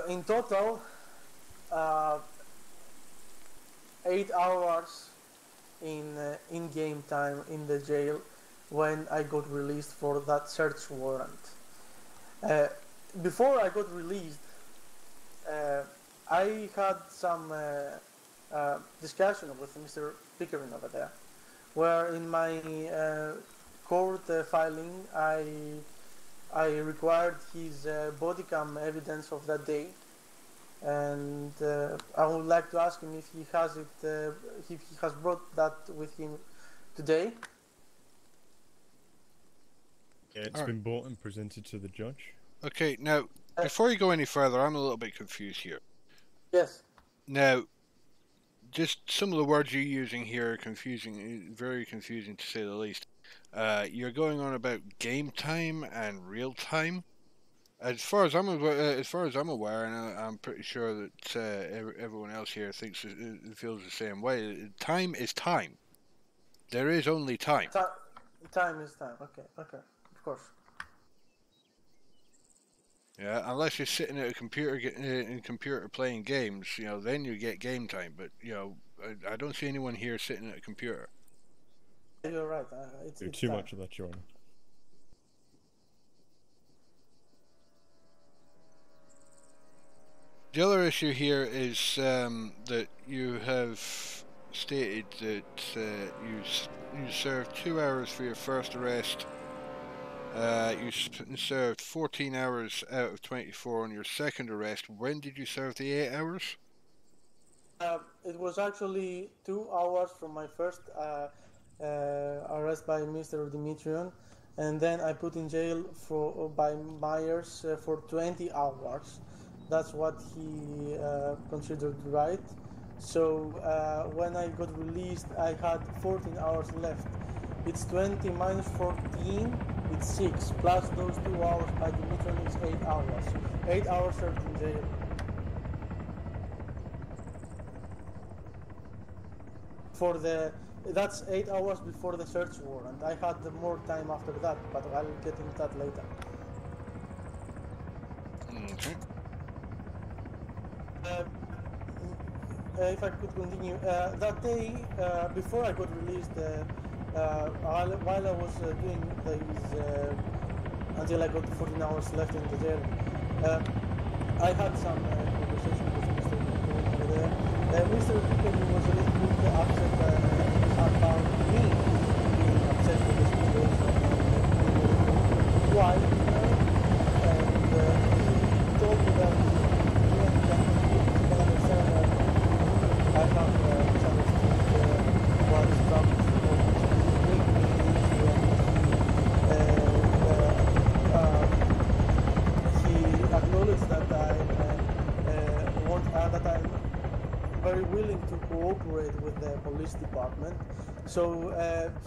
in total 8 hours in game time in the jail when I got released for that search warrant. Before I got released, I had some discussion with Mr. Pickering over there, where in my court filing I required his body cam evidence of that day, and I would like to ask him if he has it, if he has brought that with him today. Yeah, it's been brought and presented to the judge. Okay, now before you go any further, I'm a little bit confused here. Yes. Now, just some of the words you're using here are confusing, very confusing to say the least. You're going on about game time and real time. As far as I'm aware, and I'm pretty sure that everyone else here thinks feels the same way. Time is time. There is only time. Time is time. Okay, of course. Yeah, unless you're sitting at a computer playing games, then you get game time. But I don't see anyone here sitting at a computer. You're right. It's too much of that, Your Honor. The other issue here is that you have stated that you served 2 hours for your first arrest. You served 14 hours out of 24 on your second arrest. When did you serve the 8 hours? It was actually 2 hours from my first arrest by Mr. Dimitrion, and then I put in jail by Myers for 20 hours. That's what he considered right. So when I got released, I had 14 hours left. It's 20 minus 14, it's 6, plus those 2 hours by Dimitrion is 8 hours. 8 hours served in jail. That's 8 hours before the search warrant. I had more time after that, but I'll get into that later. Okay. If I could continue, that day before I got released, while I was doing these, until I got 14 hours left in the jail, I had some conversation with Mr. Pickering over there. Mr. Pickering was a little bit upset about me being upset with the situation. Why? And he told me that you can understand that I have misunderstood what Trump is he acknowledged that I'm very willing to cooperate with the police department. So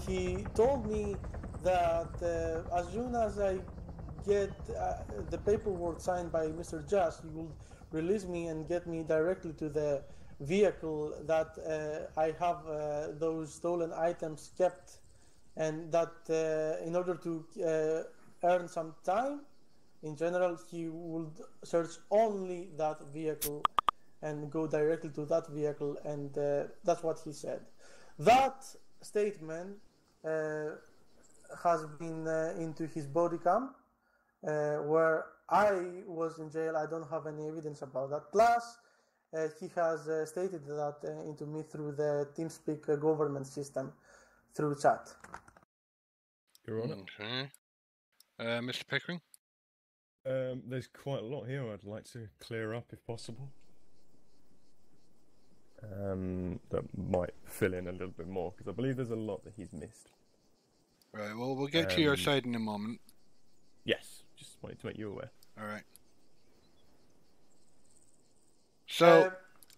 he told me that as soon as I get the paperwork signed by Mr. Just, he will release me and get me directly to the vehicle that I have those stolen items kept, and that in order to earn some time, in general, he would search only that vehicle and go directly to that vehicle, and that's what he said. That statement has been into his body cam, where I was in jail. I don't have any evidence about that. Plus, he has stated that into me through the TeamSpeak government system through chat. You're on it. Okay. Mr. Pickering? There's quite a lot here I'd like to clear up if possible. That might fill in a little bit more, because I believe there's a lot that he's missed. Right, well, we'll get to your side in a moment. Yes, just wanted to make you aware. Alright. So,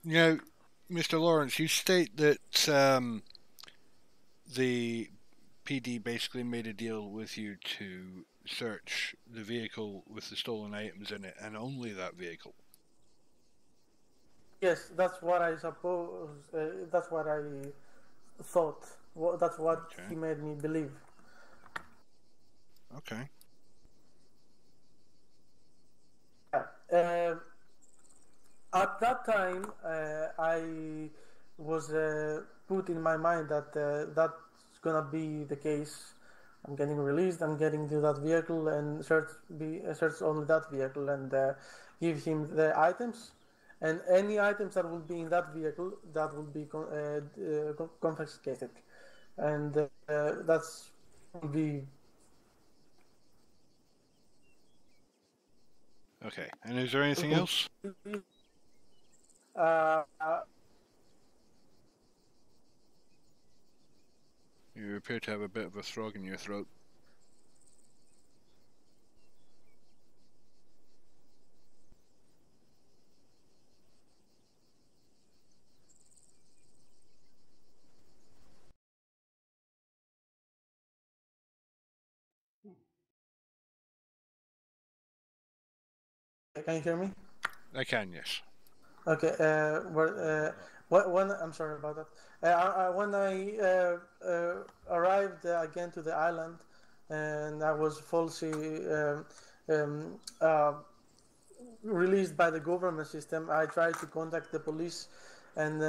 you know, Mr. Lawrence, you state that the PD basically made a deal with you to search the vehicle with the stolen items in it, and only that vehicle. Yes, that's what I suppose. That's what I thought. That's what he made me believe. Okay. At that time, I was put in my mind that that's gonna be the case. I'm getting released. I'm getting to that vehicle and search only that vehicle and give him the items, and any items that will be in that vehicle that will be confiscated, and that's will be. Okay, and is there anything else? You appear to have a bit of a frog in your throat. Can you hear me? I can, yes. Okay. When I'm sorry about that. When I arrived again to the island, and I was falsely released by the government system, I tried to contact the police, and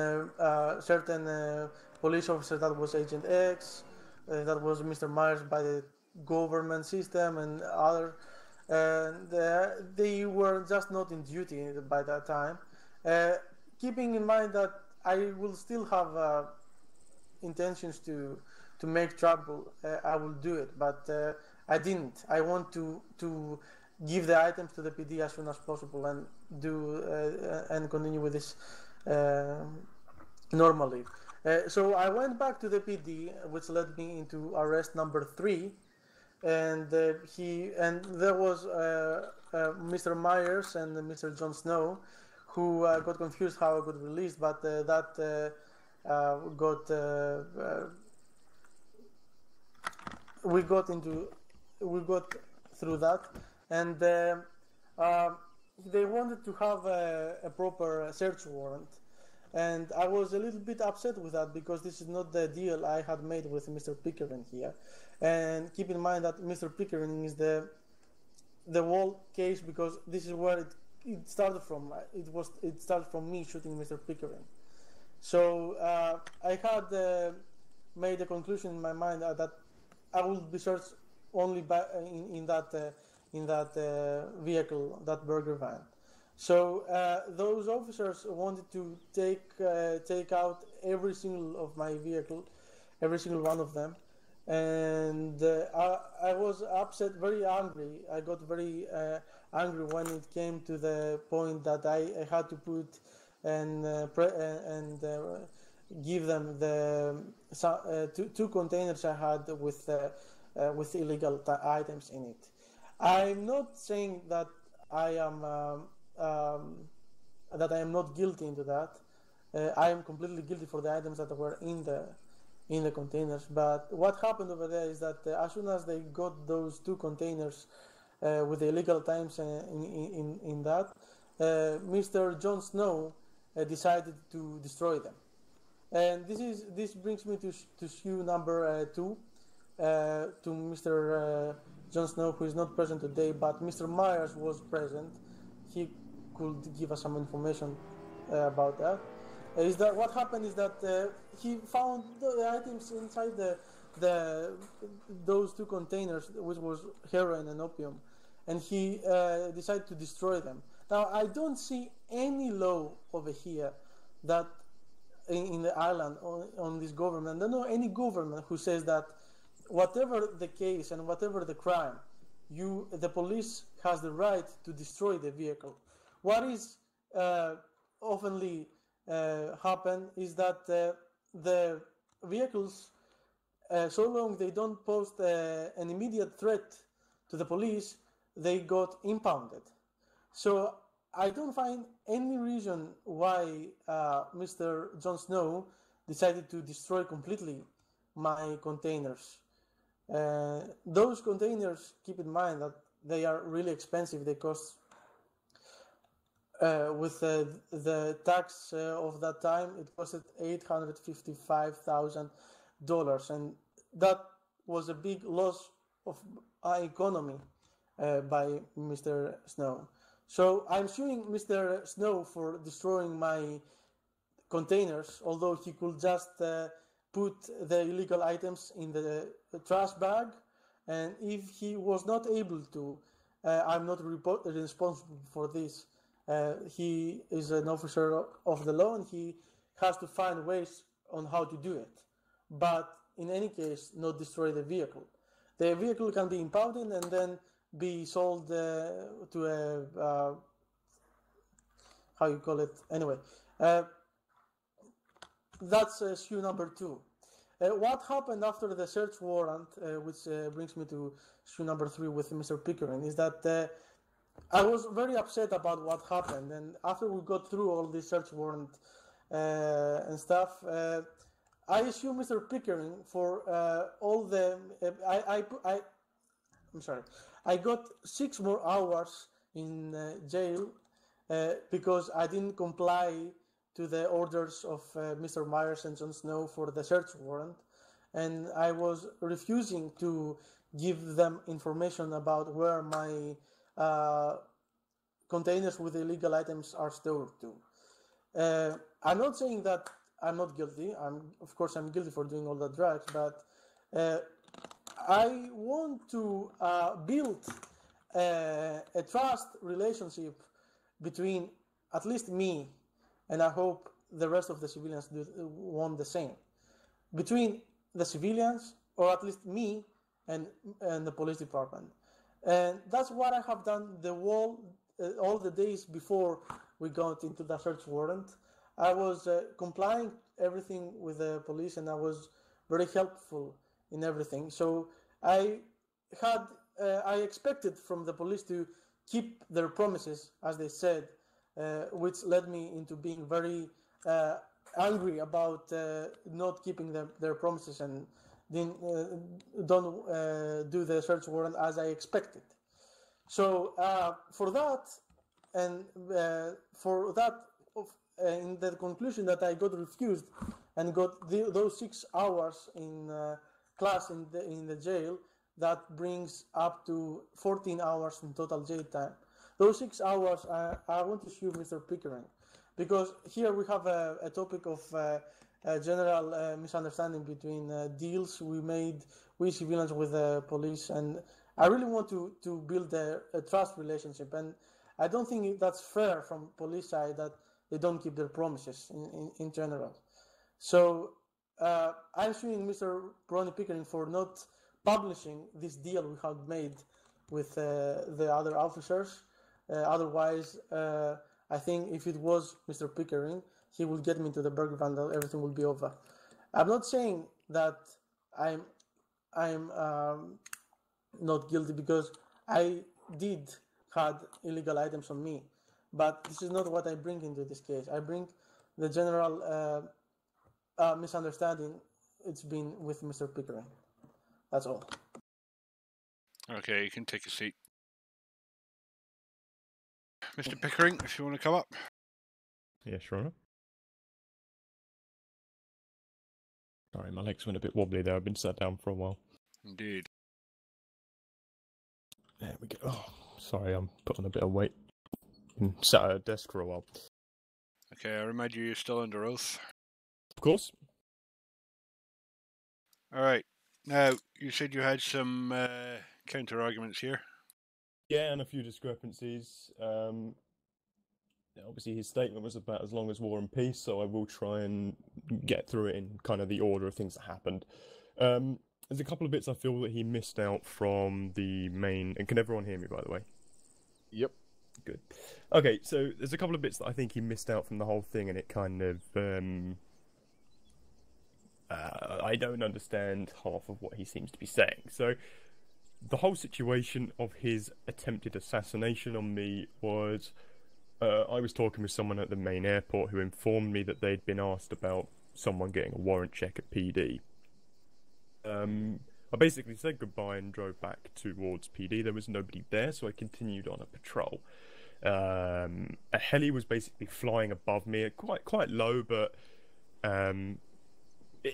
certain police officer that was Agent X, that was Mr. Myers by the government system, and other. And they were just not in duty by that time. Keeping in mind that I will still have intentions to make trouble, I will do it, but I didn't. I want to give the items to the PD as soon as possible and do and continue with this normally. So I went back to the PD, which led me into arrest number 3. And there was Mr. Myers and Mr. Jon Snow, who got confused how I got released, but we got through that, and they wanted to have a proper search warrant. And I was a little bit upset with that, because this is not the deal I had made with Mr. Pickering here. And keep in mind that Mr. Pickering is the whole case, because this is where it started from. It started from me shooting Mr. Pickering. So I had made a conclusion in my mind that I would be searched only in that vehicle, that burger van. So those officers wanted to take out every single of my vehicle, every single one of them, and I was upset, very angry. I got very angry when it came to the point that I had to put and give them the two containers I had with illegal items in it. I'm not saying that I am not guilty into that. I am completely guilty for the items that were in in the containers. But what happened over there is that as soon as they got those 2 containers with the illegal times in that, Mr. Jon Snow decided to destroy them. And this brings me to issue number 2, to Mr. Jon Snow, who is not present today, but Mr. Myers was present. He could give us some information about that. Is that what happened? Is that he found the items inside those 2 containers, which was heroin and opium, and he decided to destroy them. Now, I don't see any law over here that in the island on this government. I don't know any government who says that whatever the case and whatever the crime, the police has the right to destroy the vehicle. What is oftenly happen is that the vehicles, so long they don't pose an immediate threat to the police, they got impounded. So I don't find any reason why Mr. Jon Snow decided to destroy completely my containers. Those containers, keep in mind that they are really expensive. They cost, with the tax of that time, it costed $855,000, and that was a big loss of our economy by Mr. Snow. So I'm suing Mr. Snow for destroying my containers, although he could just put the illegal items in the trash bag. And if he was not able to, I'm not responsible for this. He is an officer of the law, and he has to find ways on how to do it. But in any case, not destroy the vehicle. The vehicle can be impounded and then be sold to a how you call it, anyway. That's issue number 2. What happened after the search warrant, which brings me to issue number 3 with Mr. Pickering, is that I was very upset about what happened, and after we got through all the search warrant and stuff, I issue Mr. Pickering for all the I'm sorry. I got 6 more hours in jail because I didn't comply to the orders of Mr. Myers and Jon Snow for the search warrant, and I was refusing to give them information about where my containers with illegal items are stored to. I'm not saying that I'm not guilty. Of course, I'm guilty for doing all the drugs, but I want to build a trust relationship between at least me, and I hope the rest of the civilians want the same, between the civilians, or at least me and the police department. And that's what I have done all the days before we got into the search warrant. I was complying everything with the police, and I was very helpful in everything. So I expected from the police to keep their promises, as they said, which led me into being very angry about not keeping their promises and don't do the search warrant as I expected. So for that, and in the conclusion that I got refused and got those 6 hours in class in the jail, that brings up to 14 hours in total jail time. Those 6 hours, I want to sue Mr. Pickering, because here we have a topic of general misunderstanding between deals we civilians with the police, and I really want to build a trust relationship, and I don't think that's fair from police side that they don't keep their promises in general. So I'm suing Mr. Ronnie Pickering for not publishing this deal we had made with the other officers. Otherwise, I think if it was Mr. Pickering, he will get me to the Berg Vandal, everything will be over. I'm not saying that I'm not guilty, because I did had illegal items on me, but this is not what I bring into this case. I bring the general misunderstanding it's been with Mr. Pickering. That's all. Okay, you can take a seat. Mr. Pickering, if you want to come up. Yeah, sure. Sorry, my legs went a bit wobbly there. I've been sat down for a while. Indeed. There we go. Oh, sorry, I'm putting a bit of weight. Been sat at a desk for a while. Okay, I remind you, you're still under oath. Of course. Alright, now, you said you had some counter-arguments here. Yeah, and a few discrepancies. Obviously, his statement was about as long as War and Peace, so I will try and get through it in kind of the order of things that happened. There's a couple of bits I feel that he missed out from the main... And can everyone hear me, by the way? Yep. Good. Okay, so there's a couple of bits that I think he missed out from the whole thing, and it kind of... I don't understand half of what he seems to be saying. So, the whole situation of his attempted assassination on me was... I was talking with someone at the main airport who informed me that they'd been asked about someone getting a warrant check at PD. I basically said goodbye and drove back towards PD. There was nobody there, so I continued on a patrol. A heli was basically flying above me, quite low, but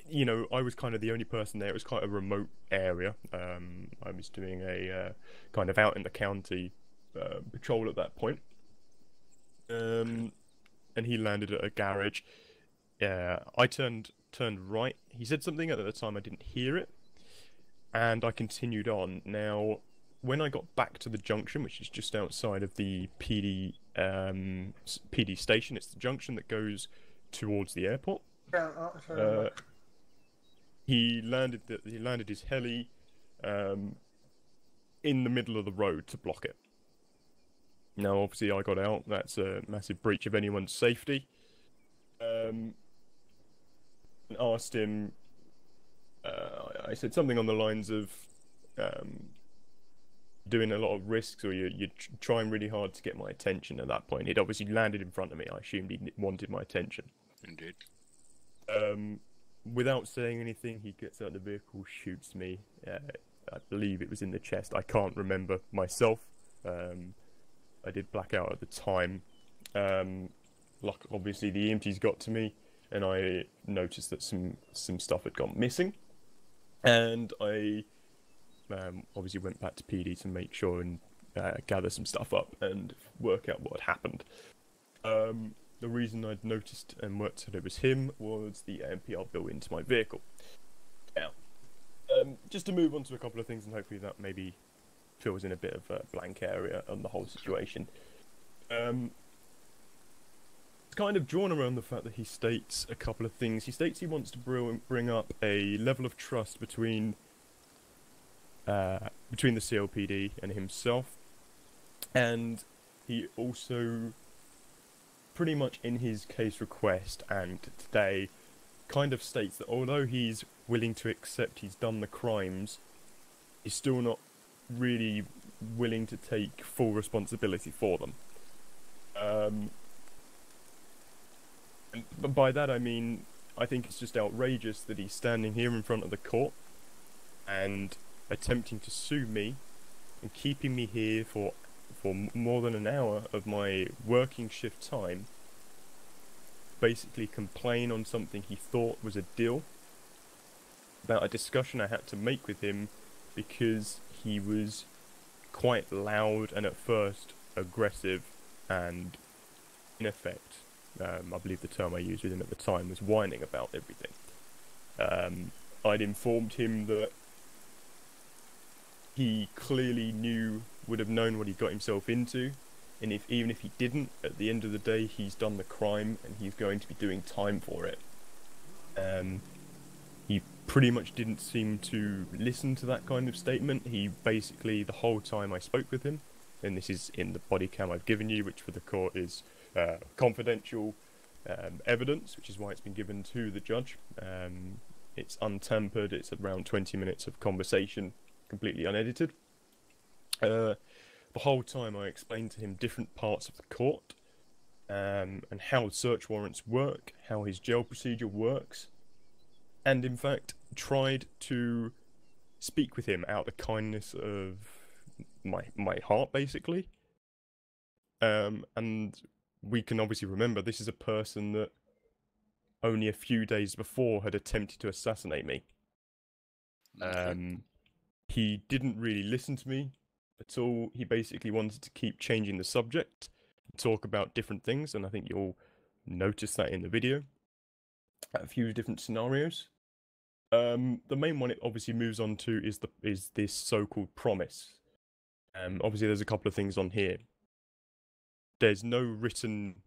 you know, I was kind of the only person there. It was quite a remote area. I was doing a kind of out in the county patrol at that point. And he landed at a garage. I turned right. He said something at the time, I didn't hear it, and I continued on. Now, when I got back to the junction, which is just outside of the PD station, it's the junction that goes towards the airport. He landed his heli in the middle of the road to block it. Now, obviously, I got out. That's a massive breach of anyone's safety. And asked him. I said something on the lines of doing a lot of risks, or you're trying really hard to get my attention. At that point, he'd obviously landed in front of me. I assumed he wanted my attention. Indeed. Without saying anything, he gets out of the vehicle, shoots me. I believe it was in the chest. I can't remember myself. I did black out at the time. Obviously, the EMTs got to me, and I noticed that some stuff had gone missing. And I obviously went back to PD to make sure and gather some stuff up and work out what had happened. The reason I'd noticed and worked out it was him was the AMPR built into my vehicle. Now, just to move on to a couple of things, and hopefully that maybe fills in a bit of a blank area on the whole situation. It's kind of drawn around the fact that he states a couple of things. He states he wants to bring up a level of trust between the CLPD and himself, and he also, pretty much in his case request and today, kind of states that although he's willing to accept he's done the crimes, he's still not really willing to take full responsibility for them. But by that I mean, I think it's just outrageous that he's standing here in front of the court and attempting to sue me and keeping me here for more than an hour of my working shift time, basically complain on something he thought was a deal, about a discussion I had to make with him because he was quite loud and at first aggressive, and in effect, I believe the term I used with him at the time was whining about everything. I'd informed him that he clearly would have known what he got himself into, and even if he didn't, at the end of the day he's done the crime and he's going to be doing time for it. He pretty much didn't seem to listen to that kind of statement. He basically, the whole time I spoke with him, and this is in the body cam I've given you, which for the court is confidential evidence, which is why it's been given to the judge. It's untempered, it's around 20 minutes of conversation, completely unedited. The whole time I explained to him different parts of the court, and how search warrants work, how his jail procedure works, and in fact tried to speak with him out of the kindness of my heart, basically. And we can obviously remember this is a person that only a few days before had attempted to assassinate me. He didn't really listen to me at all. He basically wanted to keep changing the subject, talk about different things, and I think you'll notice that in the video. A few different scenarios. The main one it obviously moves on to is this so-called promise. Obviously there's a couple of things on here. There's no written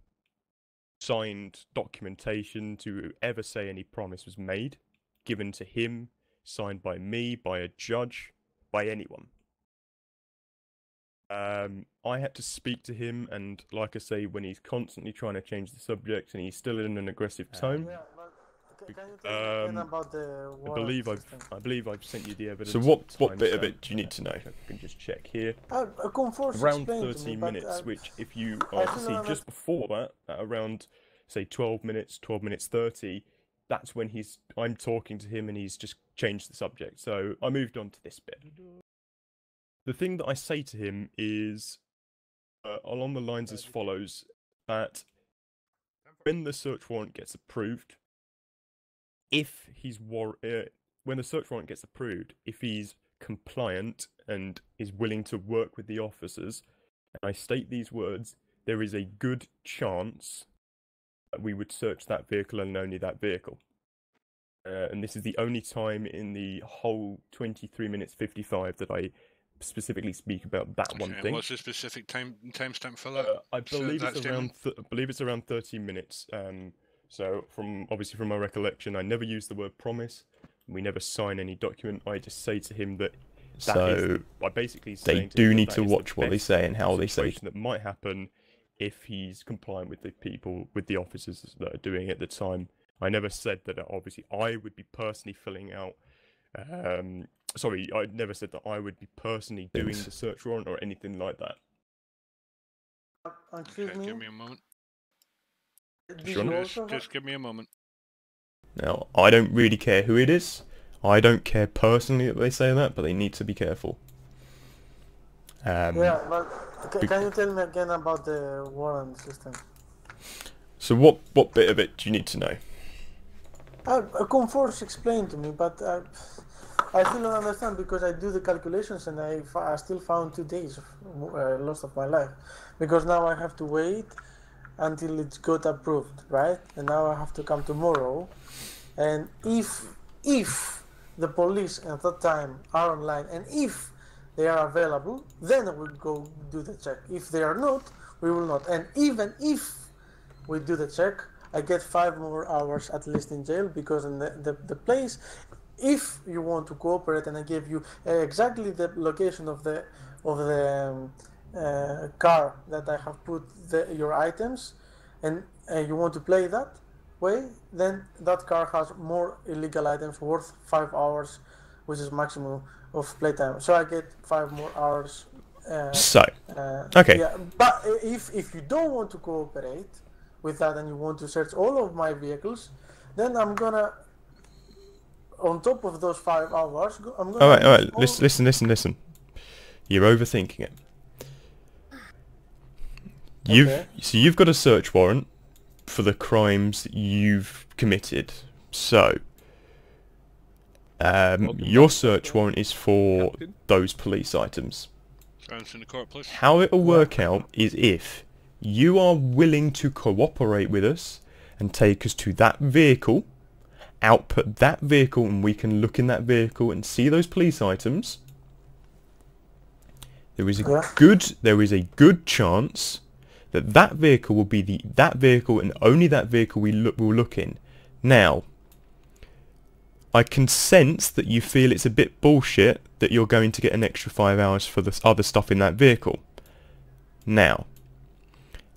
signed documentation to ever say any promise was made, given to him, signed by me, by a judge, by anyone. I had to speak to him, and like I say, when he's constantly trying to change the subject and he's still in an aggressive tone. Yeah, but can you tell me again about the I believe I've sent you the evidence. So what bit of it do you need to know? I can just check here. Around 13 minutes, which if you see just before that, at around say 12 minutes 30, that's when I'm talking to him and he's just changed the subject. So I moved on to this bit. The thing that I say to him is along the lines as follows, that when the search warrant gets approved, when the search warrant gets approved, if he's compliant and is willing to work with the officers, and I state these words, there is a good chance that we would search that vehicle and only that vehicle. And this is the only time in the whole 23 minutes 55 that I specifically speak about that one thing. What's the specific timestamp for that? I believe it's around 13 minutes. So obviously from my recollection, I never use the word promise. We never sign any document. I just say to him that. I basically they do need to watch what they say and how they say. That might happen if he's compliant with the people, with the officers that are doing it at the time. I never said that obviously I would be personally filling out. Sorry, I never said that I would be personally doing the search warrant or anything like that. Excuse me? Give me a moment. Sure. Just give me a moment. Now, I don't really care who it is. I don't care personally that they say that, but they need to be careful. Yeah, but can you tell me again about the warrant system? So what bit of it do you need to know? Comforts explained to me, but I still don't understand because I do the calculations and I still found 2 days of loss of my life, because now I have to wait until it's got approved, right? And now I have to come tomorrow, and if the police at that time are online and if they are available, then we'll go do the check. If they are not, we will not. And even if we do the check, I get 5 more hours at least in jail, because in the place, if you want to cooperate and I give you exactly the location of the car that I have put your items, and you want to play that way, then that car has more illegal items worth 5 hours, which is maximum of playtime. So I get 5 more hours. Okay. Yeah, but if you don't want to cooperate with that and you want to search all of my vehicles, then I'm gonna, on top of those 5 hours, I'm gonna... Alright, listen. You're overthinking it. You've got a search warrant for the crimes you've committed. So, your search warrant is for those police items. In the court, please. How it'll work out is if you are willing to cooperate with us and take us to that vehicle, output that vehicle, and we can look in that vehicle and see those police items. There is a good chance that vehicle will be that vehicle and only that vehicle will look in. Now, I can sense that you feel it's a bit bullshit that you're going to get an extra 5 hours for the other stuff in that vehicle. Now,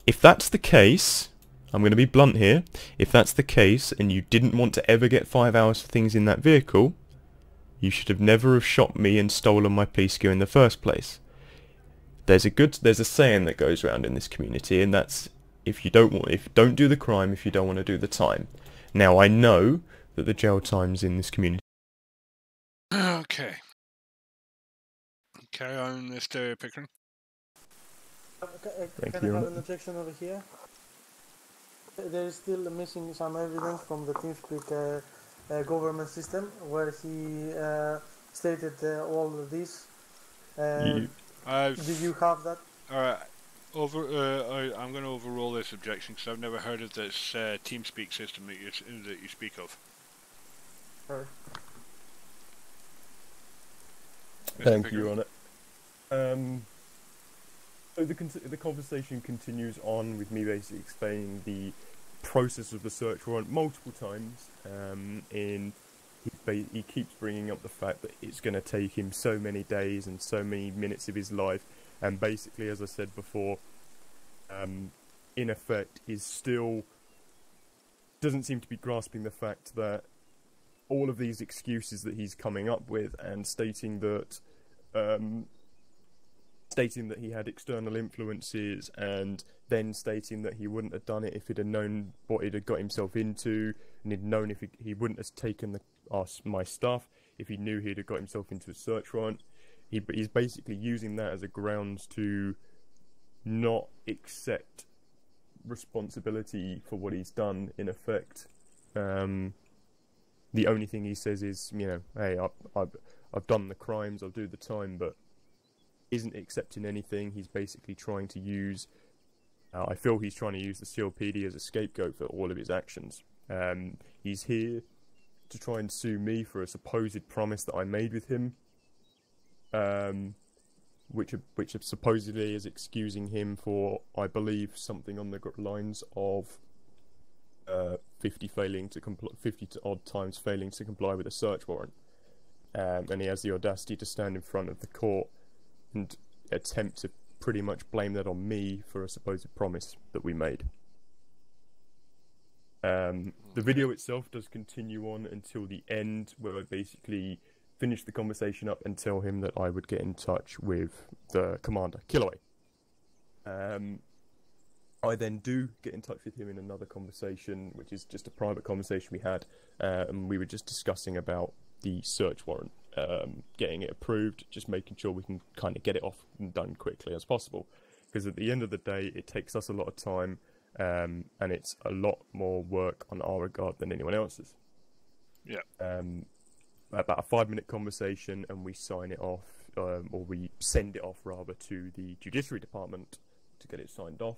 if that's the case, I'm going to be blunt here, if that's the case and you didn't want to ever get 5 hours for things in that vehicle, you should have never have shot me and stolen my police gear in the first place. There's a saying that goes around in this community, and that's don't do the crime if you don't want to do the time. Now I know that the jail times in this community. Okay. Carry on, Mr. Pickering. Thank Can you, I have Your an objection over here? There is still missing some evidence from the TeamSpeak government system where he stated all of this. Do you have that? Alright. I'm going to overrule this objection because I've never heard of this TeamSpeak system that you speak of. Sorry. Thank you, Your Honour. So the conversation continues on with me basically explaining the process of the search warrant multiple times. He keeps bringing up the fact that it's going to take him so many days and so many minutes of his life, and basically, as I said before, in effect, is still doesn't seem to be grasping the fact that all of these excuses that he's coming up with and stating that he had external influences, and then stating that he wouldn't have done it if he'd have known what he'd have got himself into, and he'd known if he wouldn't have taken my stuff if he knew he'd have got himself into a search warrant. He's basically using that as a grounds to not accept responsibility for what he's done, in effect. The only thing he says is, you know, hey, I've done the crimes, I'll do the time, but isn't accepting anything. He's basically trying to use, I feel he's trying to use the CLPD as a scapegoat for all of his actions. He's here to try and sue me for a supposed promise that I made with him, which supposedly is excusing him for, I believe, something on the lines of 50 odd times failing to comply with a search warrant. And he has the audacity to stand in front of the court and attempt to pretty much blame that on me for a supposed promise that we made. The video itself does continue on until the end, where I basically finish the conversation up and tell him that I would get in touch with the commander, Killaway. I then do get in touch with him in another conversation, which is just a private conversation we had, and we were just discussing about the search warrant, getting it approved, just making sure we can kind of get it off and done quickly as possible. Because at the end of the day, it takes us a lot of time, and it's a lot more work on our regard than anyone else's. Yeah. About a 5-minute conversation, and we sign it off, or we send it off rather to the Judiciary Department to get it signed off.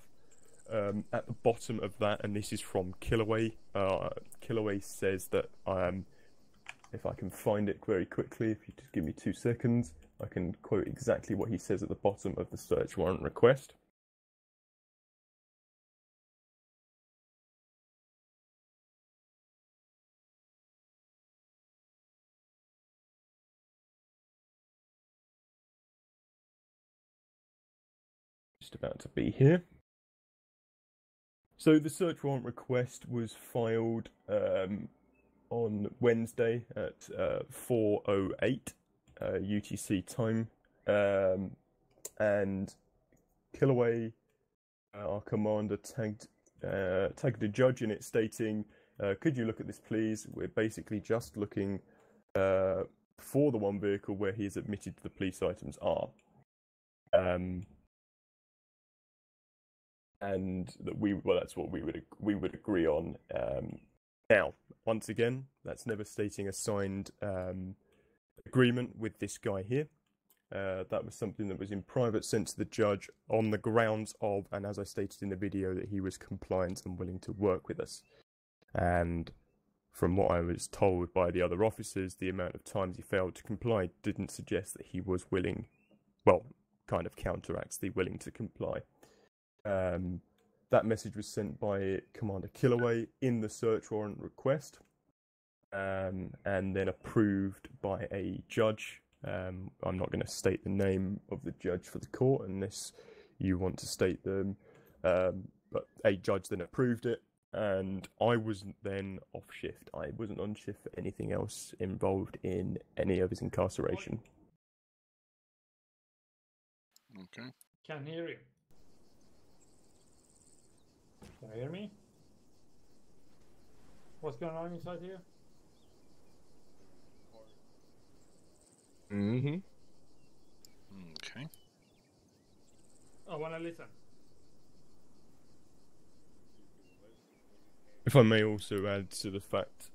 At the bottom of that, and this is from Killaway, Killaway says that if I can find it very quickly, if you just give me 2 seconds, I can quote exactly what he says at the bottom of the search warrant request. Just about to be here. So the search warrant request was filed on Wednesday at 4:08 UTC time, and Killaway, our commander, tagged a judge in it, stating, "Could you look at this, please? We're basically just looking for the one vehicle where he has admitted the police items are." And that that's what we would agree on. Now, once again, that's never stating a signed agreement with this guy here. That was something that was in private sent to the judge on the grounds of, and as I stated in the video, that he was compliant and willing to work with us. And from what I was told by the other officers, the amount of times he failed to comply didn't suggest that he was willing, well, kind of counteracts the willing to comply. That message was sent by Commander Killaway in the search warrant request, and then approved by a judge. I'm not going to state the name of the judge for the court unless you want to state them, but a judge then approved it, and I wasn't then off shift. I wasn't on shift for anything else involved in any of his incarceration. Okay. Can't hear you. Can you hear me? What's going on inside here? Mm-hmm. Okay. Oh, wanna listen? If I may also add to the fact,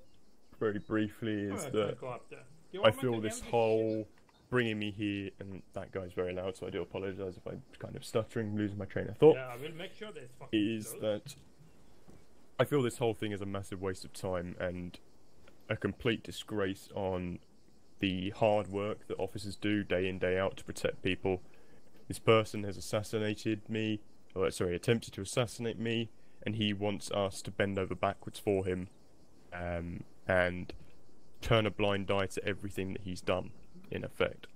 very briefly, is Alright, that I'll go up there. You I want me feel to this give this whole bringing me here, and that guy's very loud, so I do apologise if I'm kind of stuttering, losing my train of thought. Yeah, I will make sure that it's fucking Is closed. that I feel this whole thing is a massive waste of time and a complete disgrace on the hard work that officers do day in, day out to protect people. This person has assassinated me, attempted to assassinate me, and he wants us to bend over backwards for him, and turn a blind eye to everything that he's done, in effect.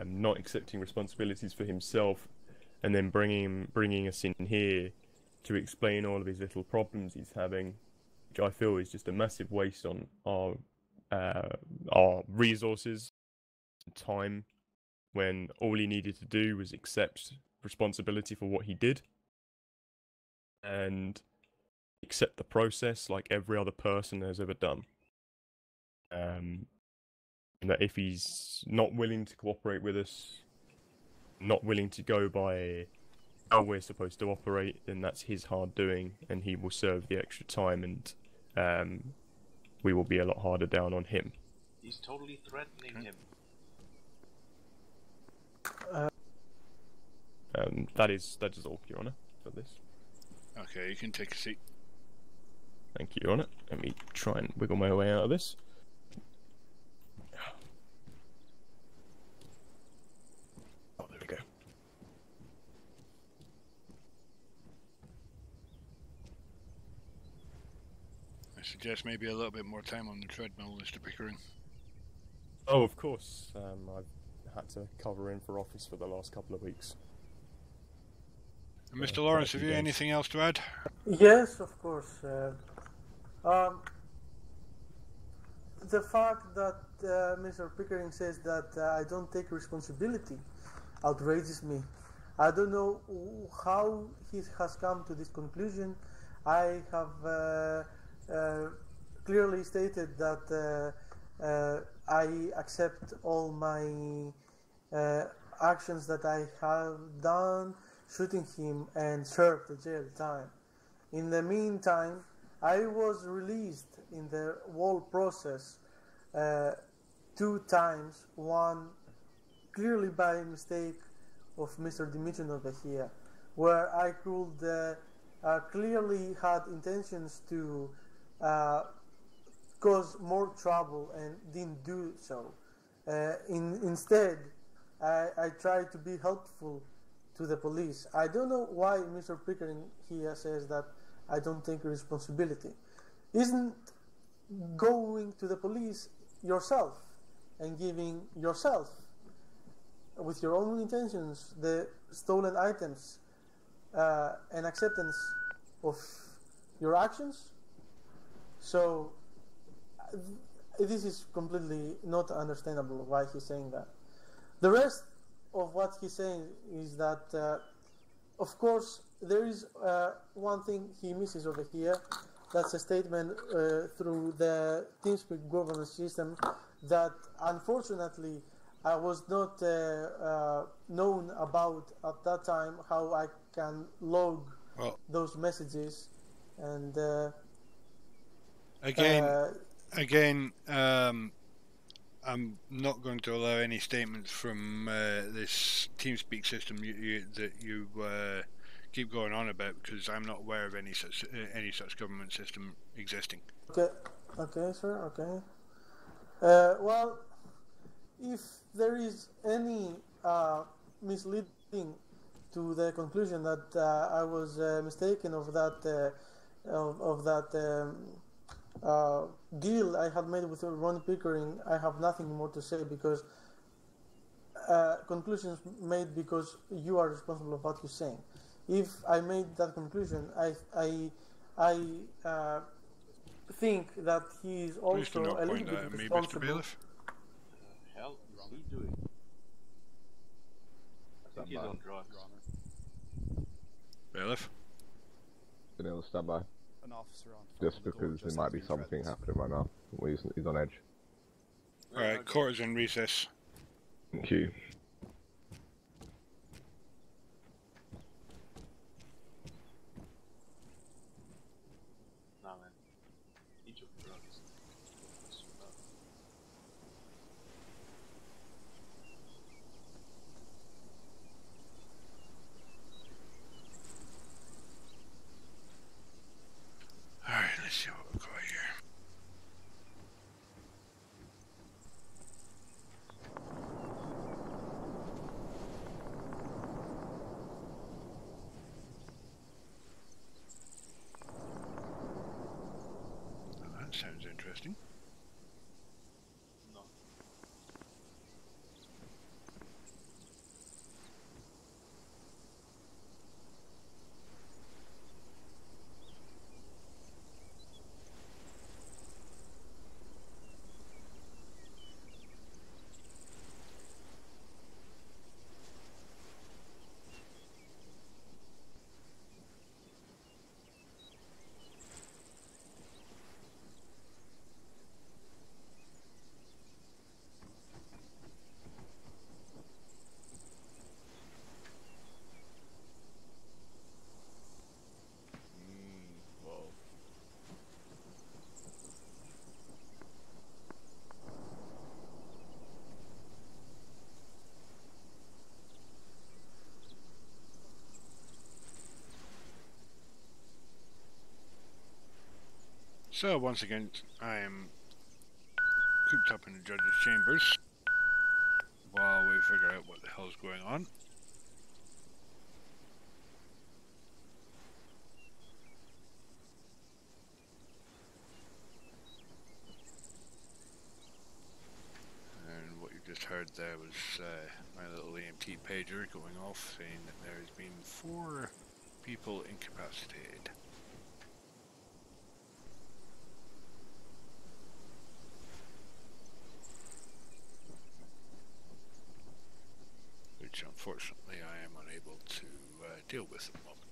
Not accepting responsibilities for himself, and then bringing us in here to explain all of his little problems he's having, which I feel is just a massive waste on our resources and time, when all he needed to do was accept responsibility for what he did and accept the process like every other person has ever done. And that if he's not willing to cooperate with us, not willing to go by how we're supposed to operate, then that's his hard doing, and he will serve the extra time, and we will be a lot harder down on him. He's totally threatening him. That is all, Your Honour, for this. Okay, you can take a seat. Thank you, Your Honour. Let me try and wiggle my way out of this. Oh, there we go. I suggest maybe a little bit more time on the treadmill, Mr. Pickering. Oh, of course. I've had to cover in for office for the last couple of weeks. And Mr. Lawrence, have you anything else to add? Yes, of course. The fact that Mr. Pickering says that I don't take responsibility outrages me. I don't know how he has come to this conclusion. I have clearly stated that I accept all my actions that I have done, shooting him, and served the jail time. In the meantime, I was released in the whole process 2 times, one clearly by mistake of Mr. Dimitrov here, where I could clearly had intentions to cause more trouble and didn't do so. Instead, I tried to be helpful to the police. I don't know why Mr. Pickering here says that I don't take responsibility. Isn't going to the police yourself and giving yourself, with your own intentions, the stolen items and acceptance of your actions? So this is completely not understandable why he's saying that. The rest of what he's saying is that of course there is one thing he misses over here. That's a statement through the TeamSpeak governance system that unfortunately I was not known about at that time, how I can log those messages. And Again, I'm not going to allow any statements from this TeamSpeak system that you keep going on about, because I'm not aware of any such government system existing. Okay, sir. Okay. Well, if there is any misleading to the conclusion that I was mistaken of that deal I had made with Ronnie Pickering, I have nothing more to say, because conclusions made because you are responsible for what you're saying. If I made that conclusion, I think that he is also a little bit responsible. Hell is he doing? I think he's on drugs. Bailiff? Been able to stand by. An officer on Just because there might be something happening right now. He's on edge. Alright, court is in recess. Thank you. Nah, man. Each of the drugs. No question about it. Alright, let's see what we've got here. Well, that sounds interesting. No. Whoa. So, once again, I am cooped up in the judge's chambers while we figure out what the hell's going on. And what you just heard there was my little EMT pager going off saying that there has been 4 people incapacitated. Which unfortunately I am unable to deal with at the moment.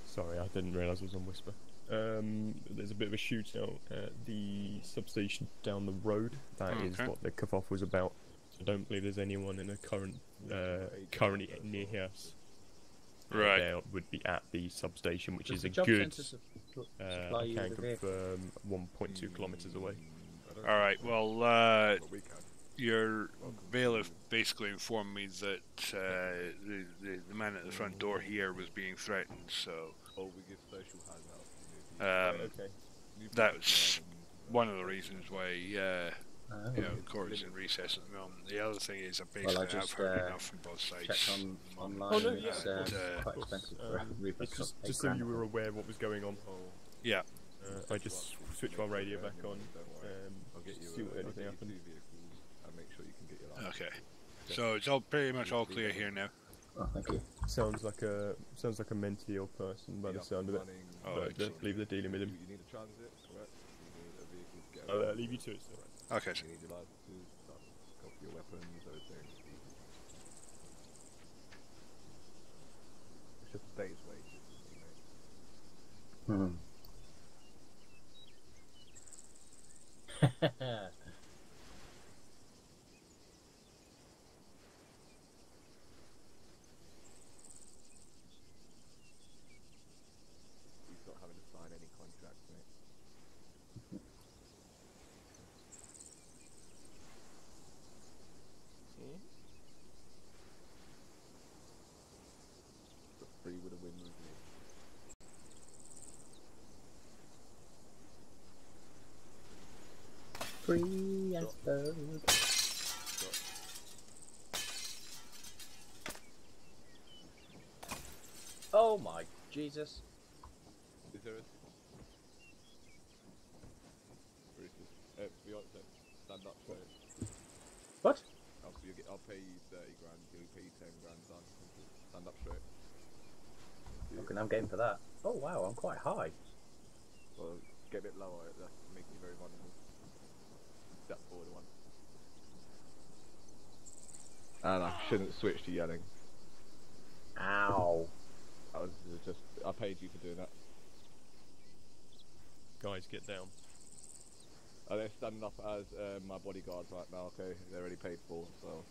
Sorry, I didn't realise I was on Whisper. There's a bit of a shootout at the substation down the road. That is Okay. what the kerfuffle was about. I don't believe there's anyone in a currently near us. Right. There would be at the substation, which Does is the a job good. centre I supply you can with a vehicle? confirm 1.2 kilometres away. Alright, well, your bailiff basically informed me that the man at the front door here was being threatened, so Oh, we give social handouts. Okay. that's one of the reasons why court is in recess at the moment. The other thing is Well, I I've just heard enough from both sides. checked online. Oh no, and yeah, it's of course, quite of course. expensive for a Reaper It's truck. just so you were aware what was going on. Yeah. I just switched my radio back on. See what anything happened. Okay. So it's all pretty much all clear here now. Oh, thank you. Sounds like a mentally ill person by the sound of it. Oh, But excellent. leave the dealing with him. You need a transit, correct? You need a vehicle to get I'll around. leave you to it, sir. Okay. You need your licenses, copy your weapons, those things. It's just a day's wages, mate. He's not having to sign any contracts, mate. Free as bird. Oh my Jesus. Is there a... Brutus, Beyonce, stand up straight. What? I'll pay you 30 grand, he'll pay you 10 grand, done. Stand up straight. Okay, I'm game for that. Oh wow, I'm quite high. Well, get a bit lower, that's making you very vulnerable. Step forward one. And I shouldn't switch to yelling. Ow. That was just, I paid you for doing that. Guys, get down. They're standing up as my bodyguards right now, okay? They're already paid for, so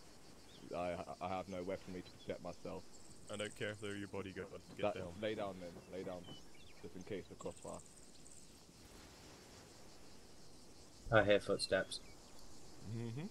I have no weaponry to protect myself. I don't care if they're your bodyguards, get down. Lay down then, lay down. Just in case of crossfire. I hear footsteps. Mm-hmm.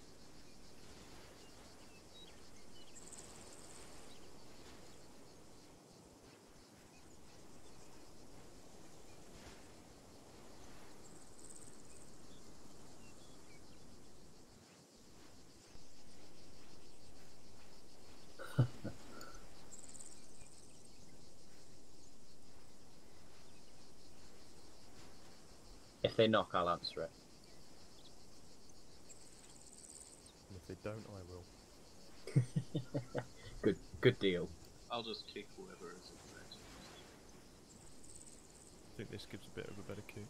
If they knock, I'll answer it. And if they don't, I will. Good deal. I'll just kick whoever is in threat. I think this gives a bit of a better kick.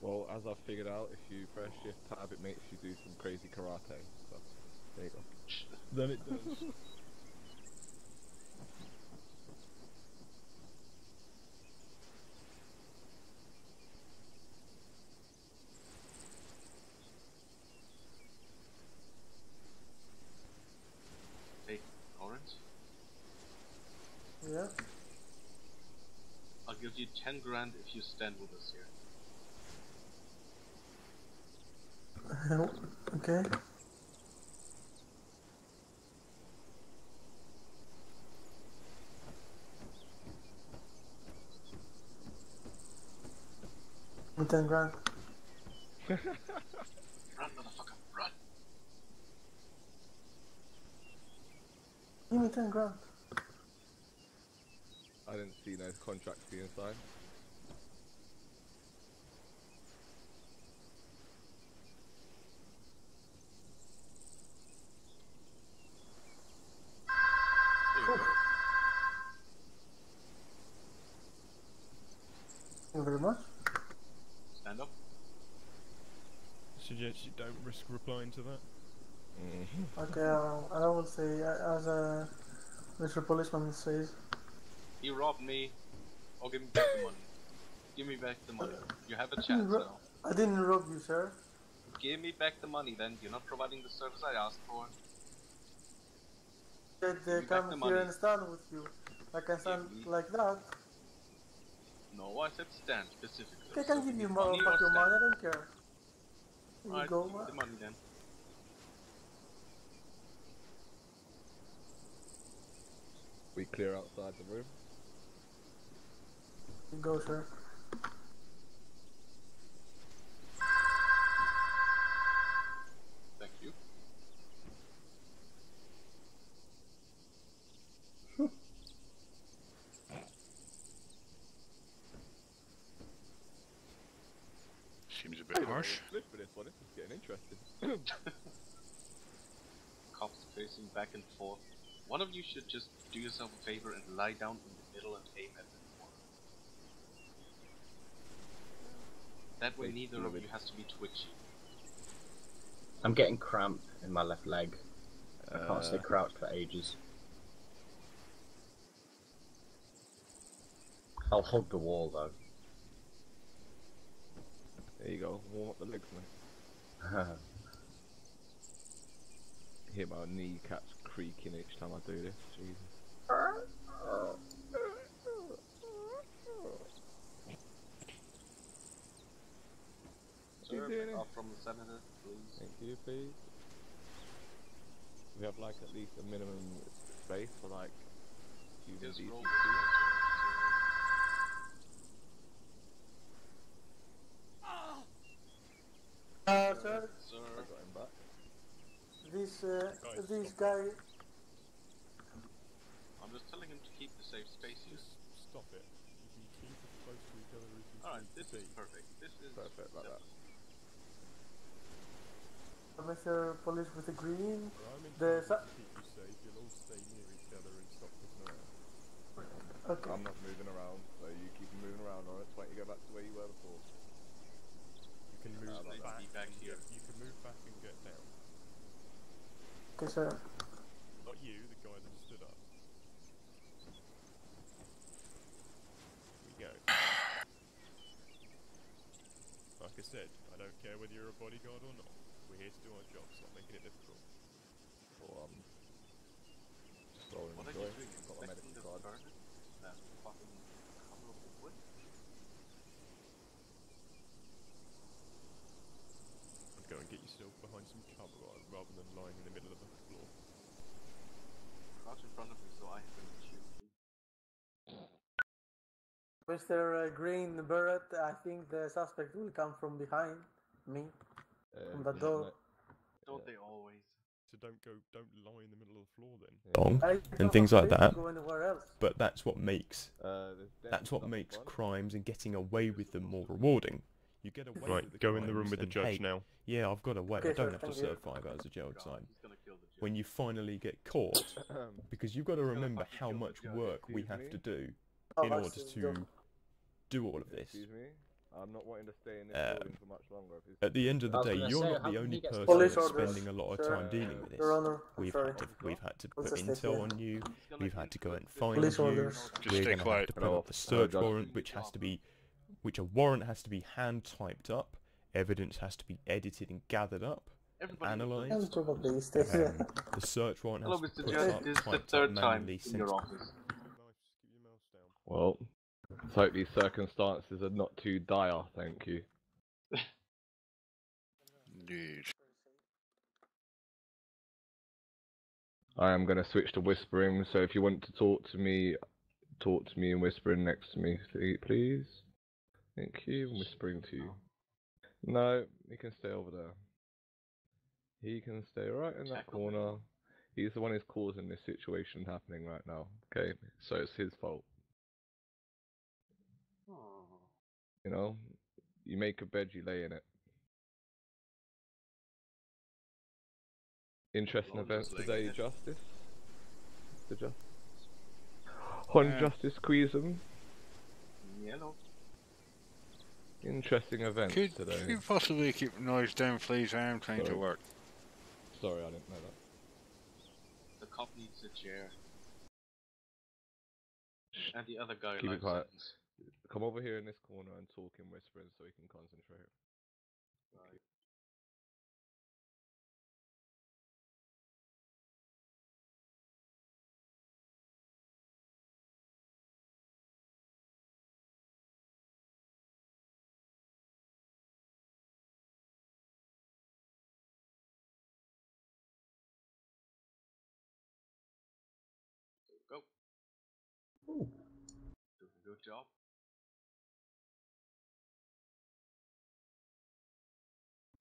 Well, as I've figured out, if you press shift tab, it makes you do some crazy karate. So, there you go. Then it does. Hey, Orange? Yeah? I'll give you 10 grand if you stand with us here. Okay. With 10 grand. Run, motherfucker, run! Give me 10 grand. I didn't see no contracts being signed. Thank you very much. Stand up. Suggest you don't risk replying to that. Okay, I will say, as Mr. Policeman says. He robbed me. Or give me back the money. Give me back the money. You have a chance now. I didn't rob you, sir. Give me back the money then. You're not providing the service I asked for. They come here and stand with you. I can stand like that. No, I said stand specifically. Okay, I can give you more money back or your stand. money, I don't care. Here you Alright, go, give me man. the money then. We clear outside the room. You go, sir. Thank you. Seems a bit harsh. Flip for this one, this is getting interesting. Cops pacing back and forth. One of you should just do yourself a favor and lie down in the middle and aim at the door. That way neither of you has to be twitchy. I'm getting cramp in my left leg. I can't stay crouched for ages. I'll hug the wall though. There you go, warm up the legs, mate. Hear my kneecaps creaking each time I do this. Jesus. Sir, back off from the senator, please. Thank you, please. We have like at least a minimum space for like using Just these. roll this guy. I'm just telling him to keep the safe space here. Just stop it. You can keep as close to each other as you Alright, need this to is be. perfect. This is Perfect like that. Mr. Police with the green. Where I'm The intending to keep you safe, you'll all stay near each other and stop pissing around. Okay. I'm not moving around, so you keep moving around, alright? Wait, you go back to where you were before. You can move back, back and here. you can move back and get down. Okay, sir. Not you, the guy that stood up. Here we go. Like I said, I don't care whether you're a bodyguard or not. We're here to do our job, stop making it difficult. Or, just roll and What are enjoy. you doing? Got my medical Inspecting the card. furnace? That fucking cover of the wood? I'd go and get yourself behind some cover rather than lying in the middle of the floor. Crouch in front of me so I can shoot you. Mr. Green Beret, I think the suspect will come from behind me. From the door. Don't they always? So don't lie in the middle of the floor then. Wrong and things like that. Go anywhere else. But that's what makes crimes and getting away with them more rewarding. You get away with the go in the room crimes with the and, judge hey, now. Yeah, I've got away. Okay, I don't sir, have to thank serve you. 5 hours of jail time. He's gonna kill the judge. When you finally get caught, because you've got to remember how much work we have to do in order to do all of this. Excuse me? I'm not wanting to stay in this building for much longer. At the end of the day, you're not the only person that's spending a lot of time dealing with this. Your Honor, We've had to put Let's just stay intel here. on you. We've had to go and find Police you. orders. We're going to have to put up the search warrant, which a warrant has to be hand typed up. Evidence has to be edited and gathered up, analysed. I'll probably stay here. The search warrant has Hello, to be Mr. put Judge. up, This is the typed up third time manually, in your sent. office. Well, let's hope these circumstances are not too dire, thank you. Indeed. I am going to switch to whispering, so if you want to talk to me in whispering next to me, please. Thank you. I'm whispering to you. No, he can stay over there. He can stay right in that corner. He's the one who's causing this situation happening right now, okay? So it's his fault. You know, you make a bed, you lay in it. Interesting events today, Justice. The Justice. On Justice Queasum. Yellow. Interesting events today. Could you possibly keep the noise down, please? I am trying to work. Sorry, I didn't know that. The cop needs a chair. And the other guy Keep it likes quiet. sentence. Come over here in this corner and talk in whispering so we can concentrate. Right. Go. Doing a good job.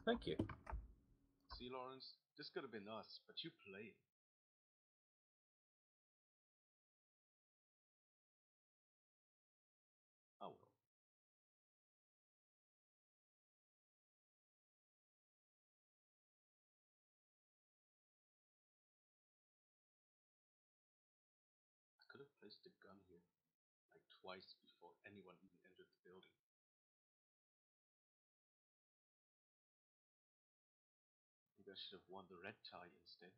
Thank you. See, Lawrence, this could have been us, but you played. Oh well. I could have placed a gun here, like twice before anyone even entered the building. Maybe I should have worn the red tie instead.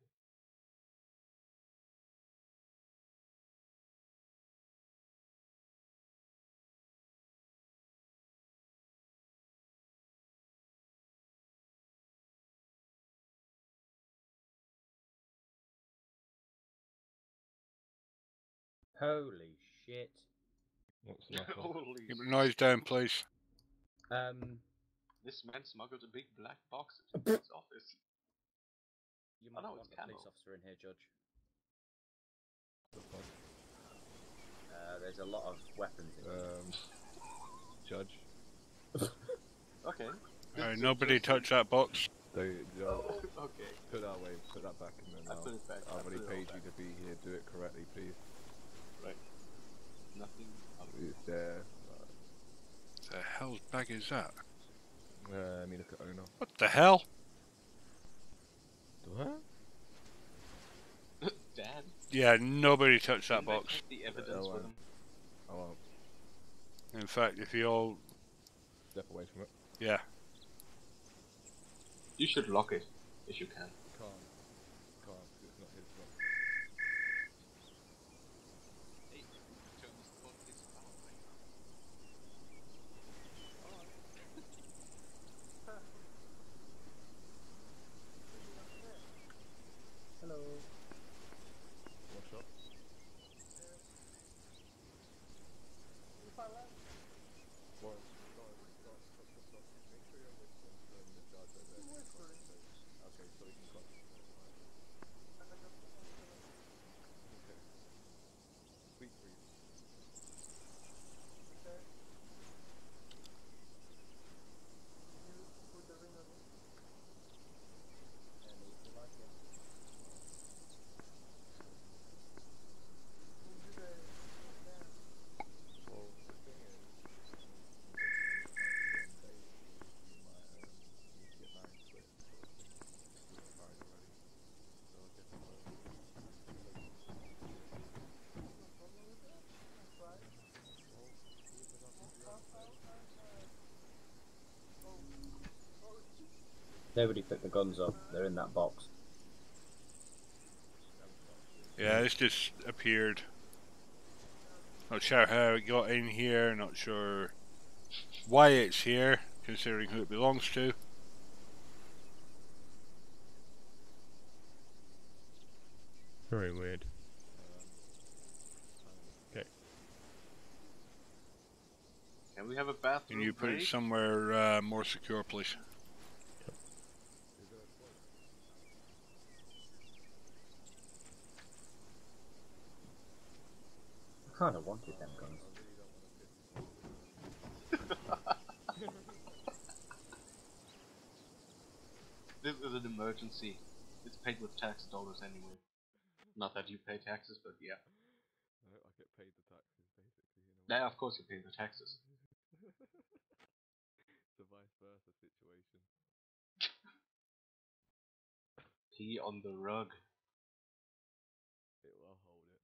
Holy shit. What's the matter? Holy Keep the noise down, please. This man smuggled a big black box into his office. You might know want it's a camo. police officer in here, Judge. There's a lot of weapons in here. Judge. Okay. Nobody touch that box. Okay. Put that away, put that back in there I now. put it back. I've already I put it all paid you back. to be here, do it correctly, please. Right. Nothing. It's there. The hell's bag is that? Let me look at owner. What the hell? What? Dad? Yeah, nobody touched that Didn't they box. take the evidence with them? I won't. In fact, if you all... Step away from it. Yeah. You should lock it, if you can. Can't, because it's not his job. Hey, turn this phone takes power, right? Hello. One shot. Well, stop. Make sure you're whispering so when the judge over there can concentrate. Okay, so we can concentrate, right? Okay. Sweet breeze. Okay. You put the ring on it. And if you like it. We'll do the dance. Well, the thing is, unfortunately, it might be 1 day, you might need to get married quick, sort of thing. If you're not married already. So I guess it might be too late. No problem with that. I'll try. Well, you would love to fiance. Nobody picked the guns up. They're in that box. Yeah, this just appeared. Not sure how it got in here, not sure why it's here, considering who it belongs to. Very weird. Okay. Can we have a bathroom Can you put it break? somewhere more secure, please? I kind of wanted them guns. This is an emergency. It's paid with tax dollars anyway. Not that you pay taxes, but yeah. I get paid the taxes, basically. Yeah, of course you pay the taxes. It's a vice versa situation. Pee on the rug. It will hold it.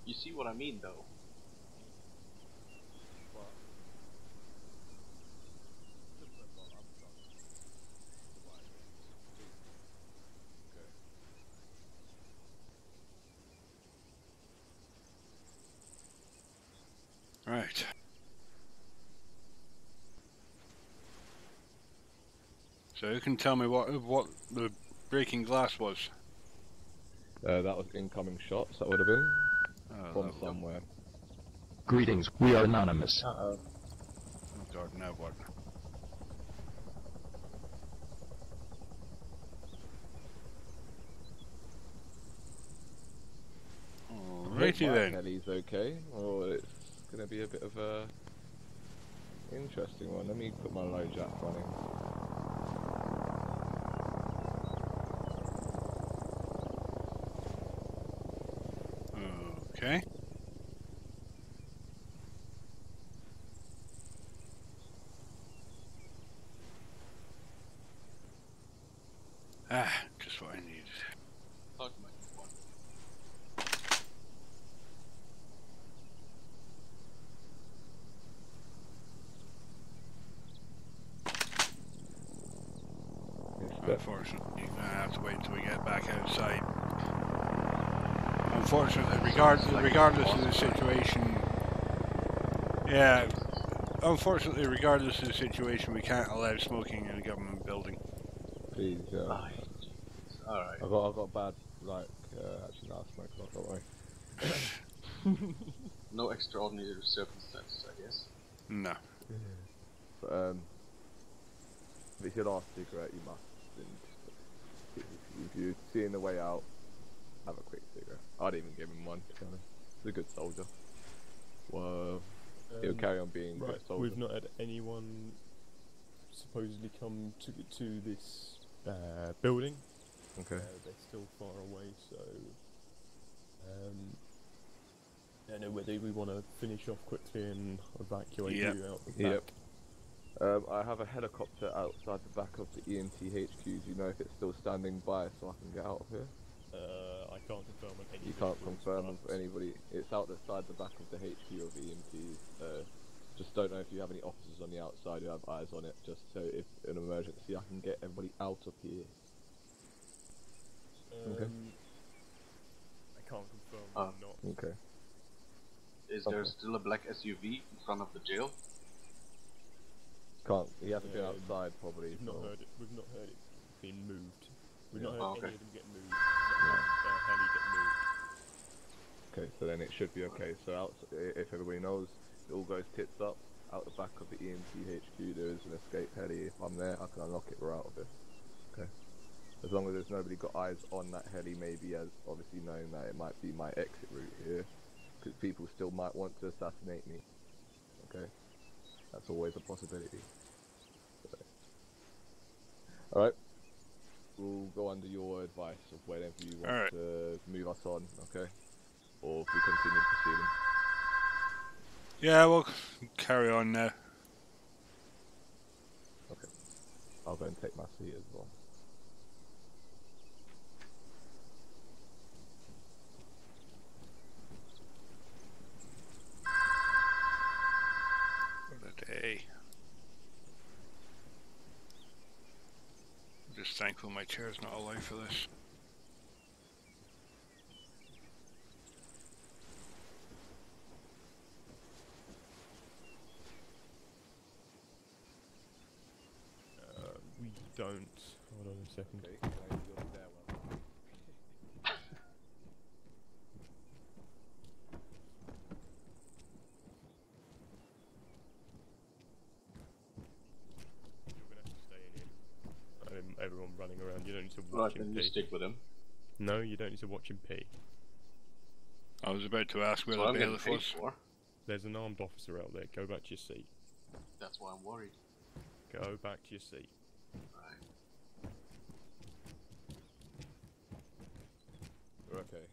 You see what I mean, though? What? Just remember, I'm drunk. So why? Please. Okay. Right. So who can tell me what the breaking glass was? That was incoming shots, that would have been. From lovely. somewhere. Greetings, we are anonymous. Uh-oh. Oh god, now what? Alrighty then. Kelly's okay, or it's gonna be a bit of a interesting one. Let me put my low jack running. Okay. Just what I needed. Unfortunately, you're gonna have to wait until we get back outside. Unfortunately, regardless of the situation, yeah. Unfortunately, regardless of the situation, we can't allow smoking in a government building. Please, yeah. Alright. I got bad, like, actually no, I smoke a lot, don't worry. No extraordinary circumstances, I guess. No. But, if it's your last cigarette, you must. If you're seeing the way out, have a quick cigarette. I'd even give him one, to be honest. He's a good soldier. Well, he'll carry on being a good soldier. We've not had anyone supposedly come to this building. Okay. They're still far away, so I don't know whether we want to finish off quickly and evacuate you out the back. Yep. I have a helicopter outside the back of the EMT HQ. Do you know if it's still standing by so I can get out of here? I can't confirm on any. You can't confirm for anybody. It's outside the back of the HQ of EMTs. Just don't know if you have any officers on the outside who have eyes on it, just so if in an emergency I can get everybody out of here. Okay. I can't confirm or not. Okay. Is there still a black SUV in front of the jail? Can't. He hasn't been outside probably. We've not heard it. We've not heard it being moved. We've not heard okay. any of them get moved. Heli get moved. Okay, so then it should be okay. So if everybody knows, it all goes tits up. Out the back of the EMT HQ, there is an escape heli. If I'm there, I can unlock it. We're out of it. Okay. As long as there's nobody got eyes on that heli, maybe as obviously knowing that it might be my exit route here, because people still might want to assassinate me. Okay. That's always a possibility. Alright. We'll go under your advice of whenever you want to move us on, okay? Or if we continue proceeding. Yeah, we'll carry on now. Okay. I'll go and take my seat as well. What a day. I'm just thankful my chair's not alive for this. We don't. Hold on a second. You're gonna have to stay in here. Everyone running around. You don't need to watch him then pee. you stick with him. No, you don't need to watch him pee. I was about to ask where the bailiff was. There's an armed officer out there. Go back to your seat. That's why I'm worried. Go back to your seat. We're okay.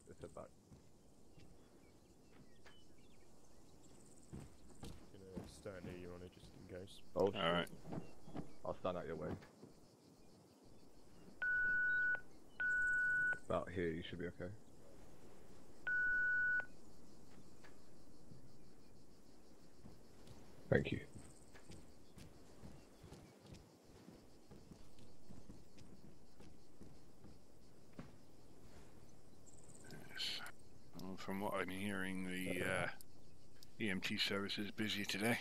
Let's head back. Gonna stand near you on it just in case. Oh, alright. I'll stand out your way. About here, you should be okay. Thank you. Yes. Well, from what I'm hearing, the EMT service is busy today.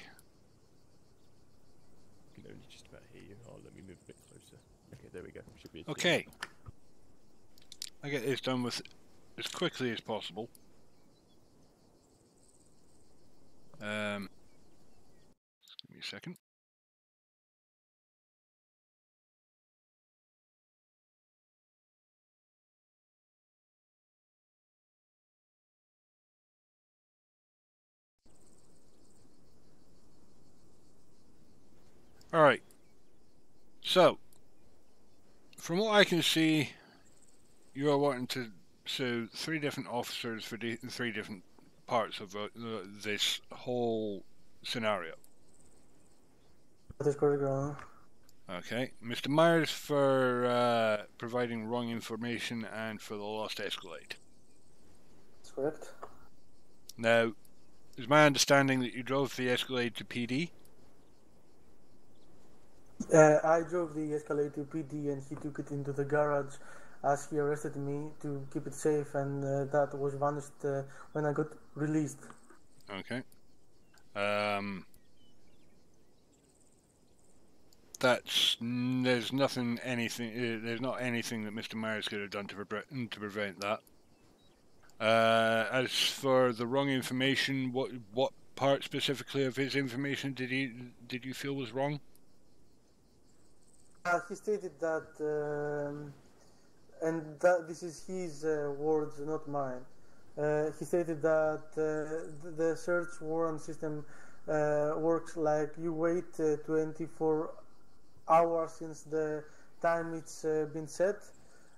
I can only just about hear you. Oh, let me move a bit closer. there we go. Should be. Okay. I get this done with as quickly as possible. Just give me a second. Alright. So, from what I can see, you are wanting to sue 3 different officers for 3 different parts of this whole scenario. That is correct, Your Honor. Okay. Mr. Myers for providing wrong information and for the lost Escalade. That's correct. Now, is my understanding that you drove the Escalade to PD? I drove the Escalade to PD and he took it into the garage as he arrested me to keep it safe, and that was vanished when I got released. Okay. There's not anything that Mr. Myers could have done to prevent that. As for the wrong information, what part specifically of his information did you feel was wrong? He stated that, and that this is his words, not mine. He stated that the search warrant system works like you wait 24 hours since the time it's been set,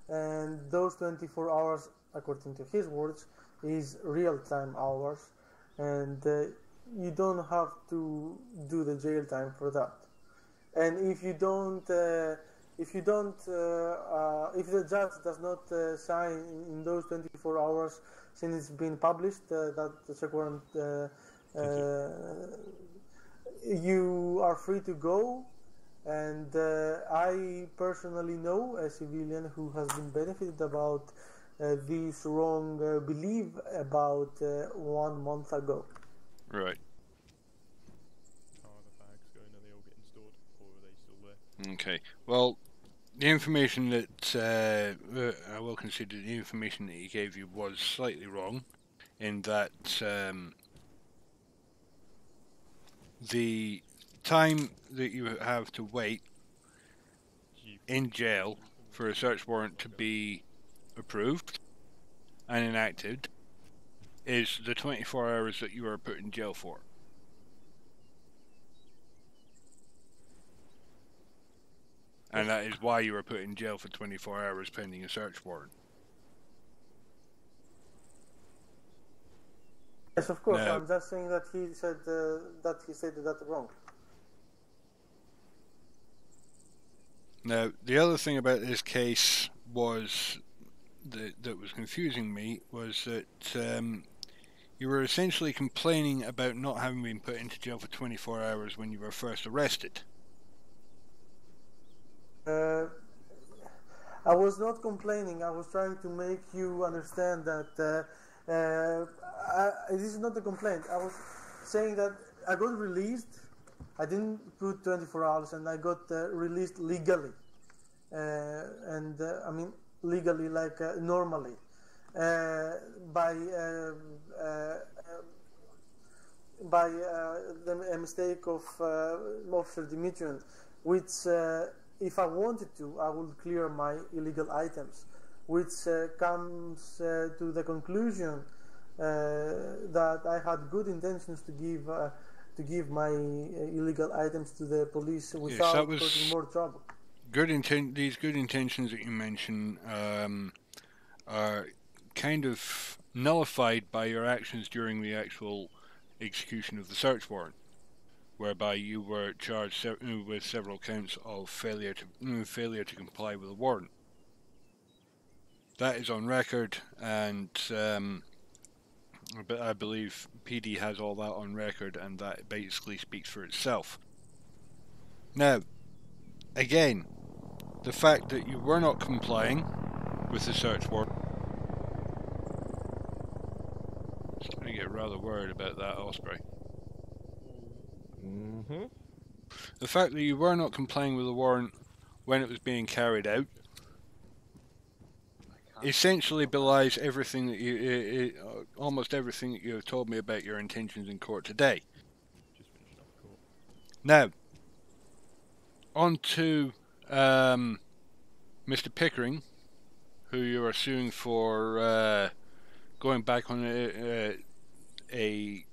and those 24 hours, according to his words, is real-time hours, and you don't have to do the jail time for that. And if the judge does not sign in those 24 hours since it's been published, that the search warrant, you are free to go. And I personally know a civilian who has been benefited about this wrong belief about 1 month ago. Right. Are the bags going? Are they all getting stored, or are they still there? Okay. Well, the information that I will consider the information that he gave you was slightly wrong, in that the time that you have to wait in jail for a search warrant to be approved and enacted is the 24 hours that you are put in jail for. And that is why you were put in jail for 24 hours pending a search warrant. Yes, of course. Now, I'm just saying that he said that wrong. Now, the other thing about this case was that was confusing me was that you were essentially complaining about not having been put into jail for 24 hours when you were first arrested. I was not complaining. I was trying to make you understand that this is not a complaint. I was saying that I got released. I didn't put 24 hours, and I got released legally, I mean legally, like normally, by a mistake of Officer Dimitrian, which if I wanted to, I would clear my illegal items, which comes to the conclusion that I had good intentions to give my illegal items to the police without causing more trouble. These good intentions that you mention are kind of nullified by your actions during the actual execution of the search warrant, whereby you were charged with several counts of failure to comply with a warrant. That is on record, and I believe PD has all that on record, and that basically speaks for itself. Now, again, the fact that you were not complying with the search warrant. I get rather worried about that, Osprey. The fact that you were not complying with the warrant when it was being carried out essentially belies everything that you, almost everything that you have told me about your intentions in court today. Just finishing up court. Now, on to Mr. Pickering, who you are suing for going back on a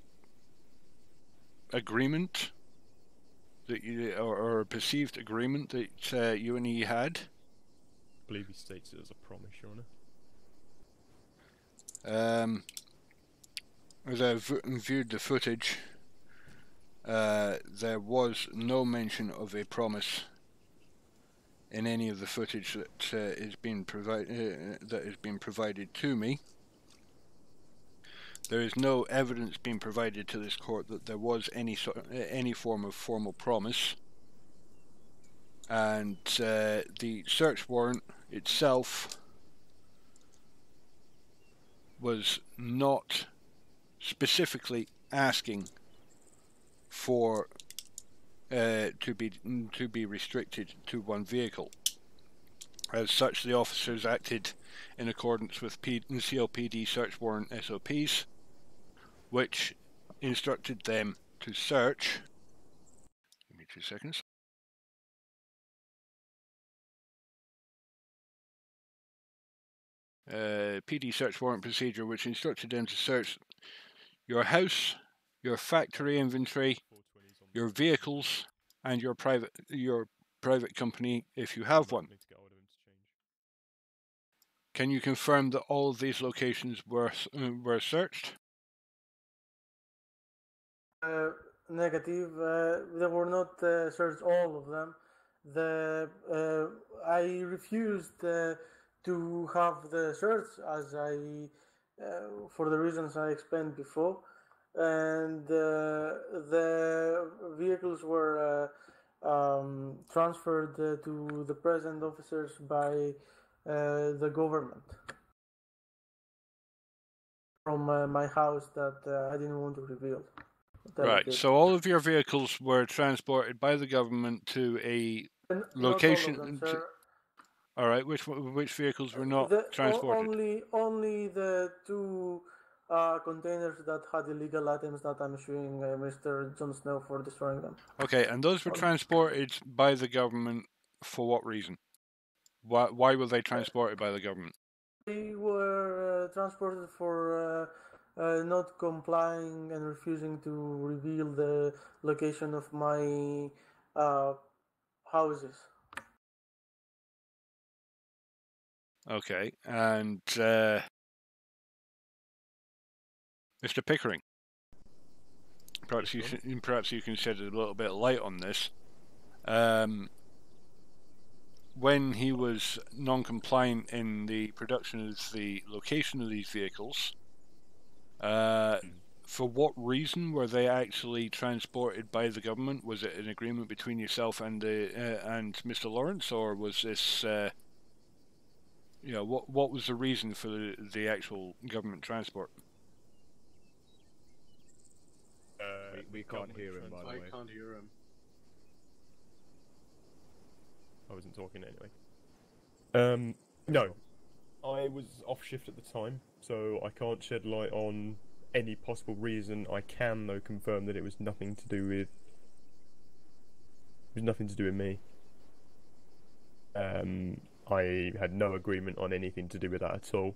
agreement that you, or a perceived agreement that you and he had. I believe he states it as a promise, Your Honour. As I viewed the footage, there was no mention of a promise in any of the footage that is being provided to me. There is no evidence being provided to this court that there was any form of formal promise, and the search warrant itself was not specifically asking for to be restricted to one vehicle. As such, the officers acted in accordance with CLPD search warrant SOPs, which instructed them to search. Give me 2 seconds. PD search warrant procedure, which instructed them to search your house, your factory inventory, your vehicles, and your private company if you have one. Can you confirm that all of these locations were searched? Negative. They were not searched, all of them. I refused to have the search as for the reasons I explained before, and the vehicles were transferred to the present officers by the government from my house that I didn't want to reveal. Right, so all of your vehicles were transported by the government to a location. Not all of them, sir. All right, which vehicles were not transported? Only the two containers that had illegal items that I'm suing Mr. Jon Snow for destroying them. Okay, and those were transported by the government for what reason? Why were they transported by the government? They were transported for not complying and refusing to reveal the location of my houses. Okay, and Mr. Pickering, perhaps you can shed a little bit of light on this. When he was non-compliant in the production of the location of these vehicles, for what reason were they actually transported by the government? Was it an agreement between yourself and Mr. Lawrence, or was this, what was the reason for the actual government transport? We can't hear him, by the way. I can't hear him. I wasn't talking anyway. No. I was off shift at the time, so I can't shed light on any possible reason. I can, though, confirm that it was nothing to do with... It was nothing to do with me. I had no agreement on anything to do with that at all.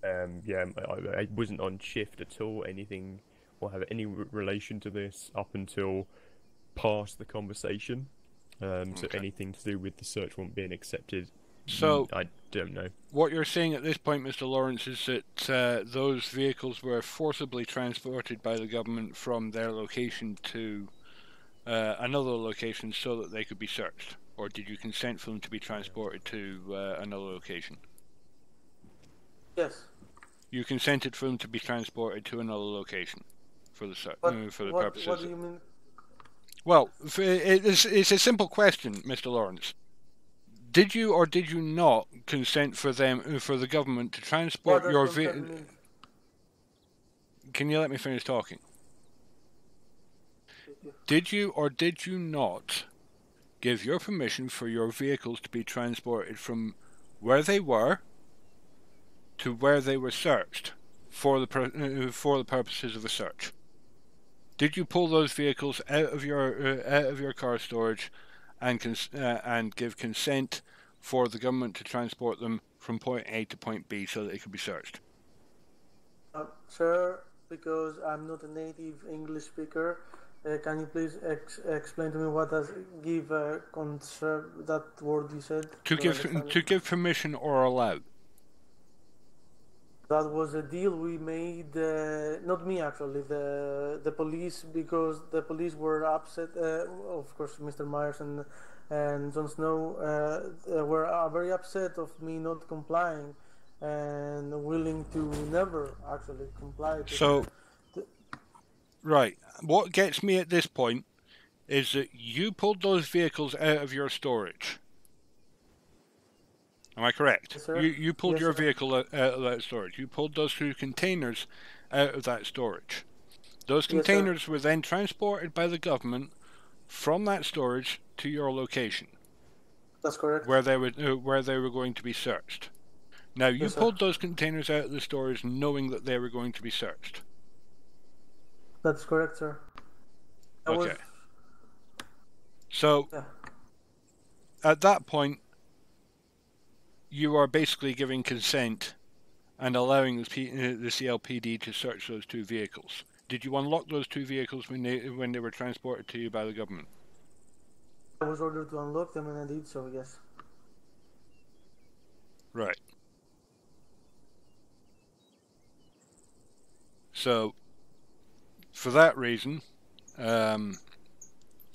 Yeah, I wasn't on shift at all, anything, or have any relation to this up until past the conversation. So anything to do with the search warrant being accepted, so I don't know. What you're saying at this point, Mr. Lawrence, is that those vehicles were forcibly transported by the government from their location to another location so that they could be searched? Or did you consent for them to be transported to another location? Yes. You consented for them to be transported to another location for the purposes. What do you mean? Well, it's a simple question, Mr. Lawrence. Did you or did you not consent for the government to transport your vehicle? Can you let me finish talking? Did you or did you not give your permission for your vehicles to be transported from where they were to where they were searched for the purposes of a search. Did you pull those vehicles out of your car storage and give consent for the government to transport them from point A to point B so that they could be searched? Sir, because I'm not a native English speaker, can you please explain to me what does give that word you said? To give permission or allow. That was a deal we made, not me actually, the police, because the police were upset. Of course, Mr. Myers and Jon Snow were very upset of me not complying and willing to never actually comply to right. What gets me at this point is that you pulled those vehicles out of your storage. Am I correct? Yes, sir. You pulled Yes, your sir. vehicle out of that storage. You pulled those 2 containers out of that storage. Those containers were then transported by the government from that storage to your location. That's correct. Where they were going to be searched. Now, you Yes, sir. pulled those containers out of the storage knowing that they were going to be searched. That's correct, sir. Okay. So, at that point, you are basically giving consent and allowing the CLPD to search those 2 vehicles. Did you unlock those 2 vehicles when they were transported to you by the government? I was ordered to unlock them and I did so, yes. Right. So, for that reason,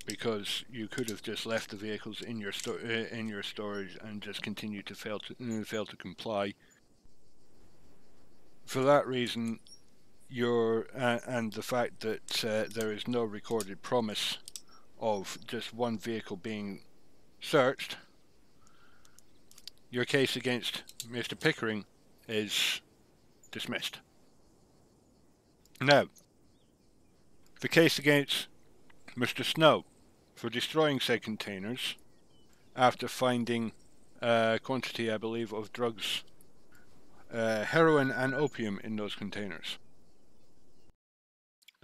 because you could have just left the vehicles in your storage and just continued to fail to comply. For that reason, and the fact that there is no recorded promise of just one vehicle being searched, your case against Mr. Pickering is dismissed. Now, the case against Mr. Snow for destroying said containers after finding a quantity, I believe, of drugs, heroin and opium in those containers.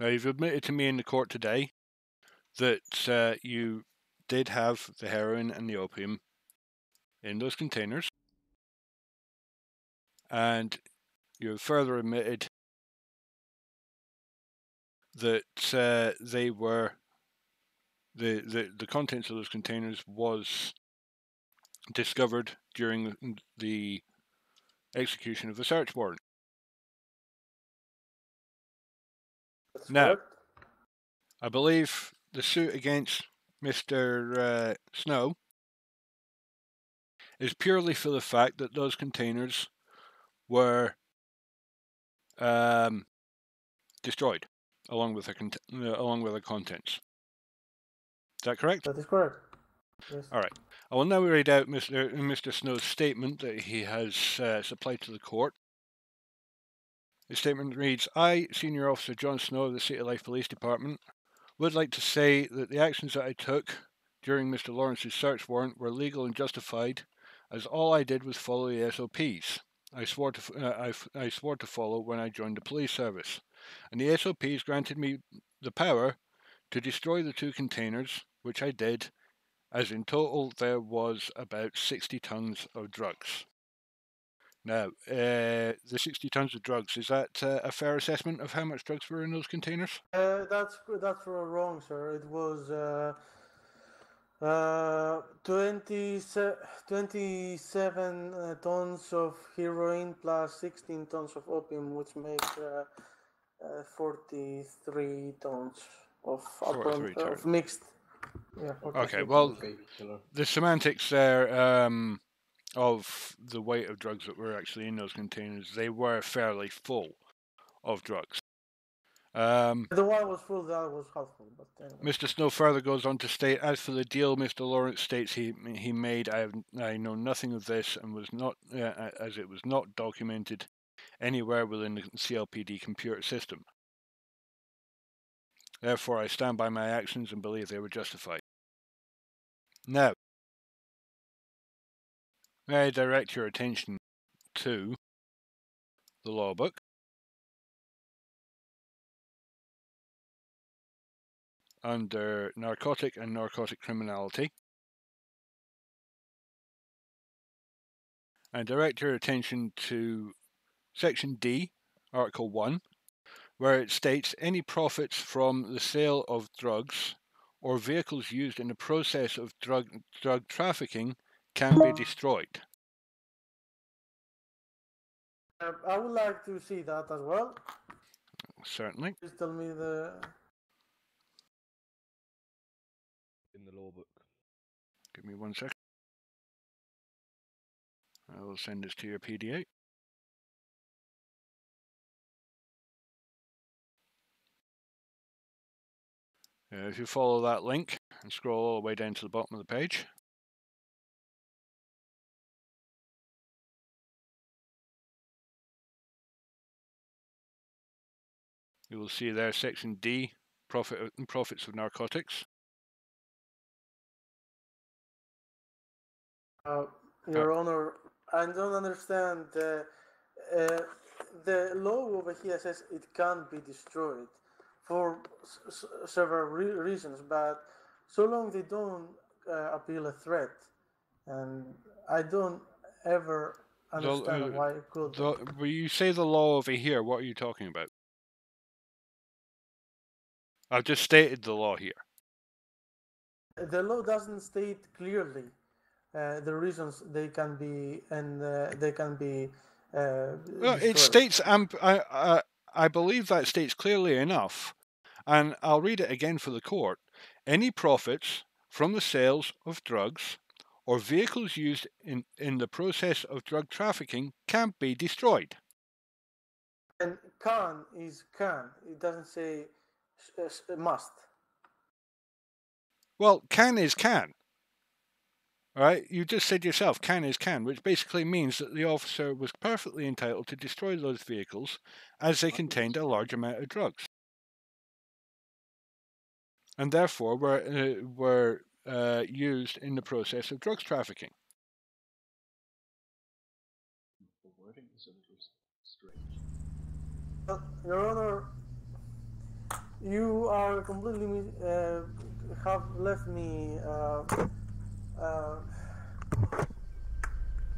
Now, you've admitted to me in the court today that you did have the heroin and the opium in those containers, and you have further admitted that they were the contents of those containers was discovered during the execution of the search warrant. That's now, correct. I believe the suit against Mr. Snow is purely for the fact that those containers were destroyed along with the contents. Is that correct? That is correct. Yes. All right. I will now read out Mr. Snow's statement that he has supplied to the court. His statement reads, I, Senior Officer Jon Snow of the City Life Police Department, would like to say that the actions that I took during Mr. Lawrence's search warrant were legal and justified, as all I did was follow the SOPs I swore to follow when I joined the police service, and the SOPs granted me the power to destroy the 2 containers, which I did, as in total there was about 60 tons of drugs. Now, the 60 tons of drugs, is that a fair assessment of how much drugs were in those containers? That's wrong, sir. It was 27 tons of heroin plus 16 tons of opium, which makes 43 tons of mixed. Yeah. Okay. Well, the semantics there of the weight of drugs that were actually in those containers, they were fairly full of drugs. The one was full, the other was half full. But anyway. Mr. Snow further goes on to state, as for the deal Mr. Lawrence states he made, I know nothing of this and was not, as it was not documented anywhere within the CLPD computer system. Therefore, I stand by my actions and believe they were justified. Now, may I direct your attention to the law book. Under narcotic and narcotic criminality. And direct your attention to Section D, Article 1, where it states any profits from the sale of drugs or vehicles used in the process of drug trafficking can be destroyed. I would like to see that as well. Certainly. Please tell me the... In the law book. Give me 1 second. I will send this to your PDA. If you follow that link and scroll all the way down to the bottom of the page, you will see there Section D, profits of narcotics. Your Honor, I don't understand. The law over here says it can't be destroyed for several reasons, but so long they don't appeal a threat, and I don't ever understand why it could. When you say the law over here, what are you talking about? I've just stated the law here. The law doesn't state clearly the reasons they can be Well, it states, I believe that states clearly enough, and I'll read it again for the court. Any profits from the sales of drugs or vehicles used in the process of drug trafficking can be destroyed. And can is can. It doesn't say must. Well, can is can. Right? You just said yourself, can is can, which basically means that the officer was perfectly entitled to destroy those vehicles as they contained a large amount of drugs. And therefore were used in the process of drugs trafficking. The wording is a little strange. Your Honor, you are completely have left me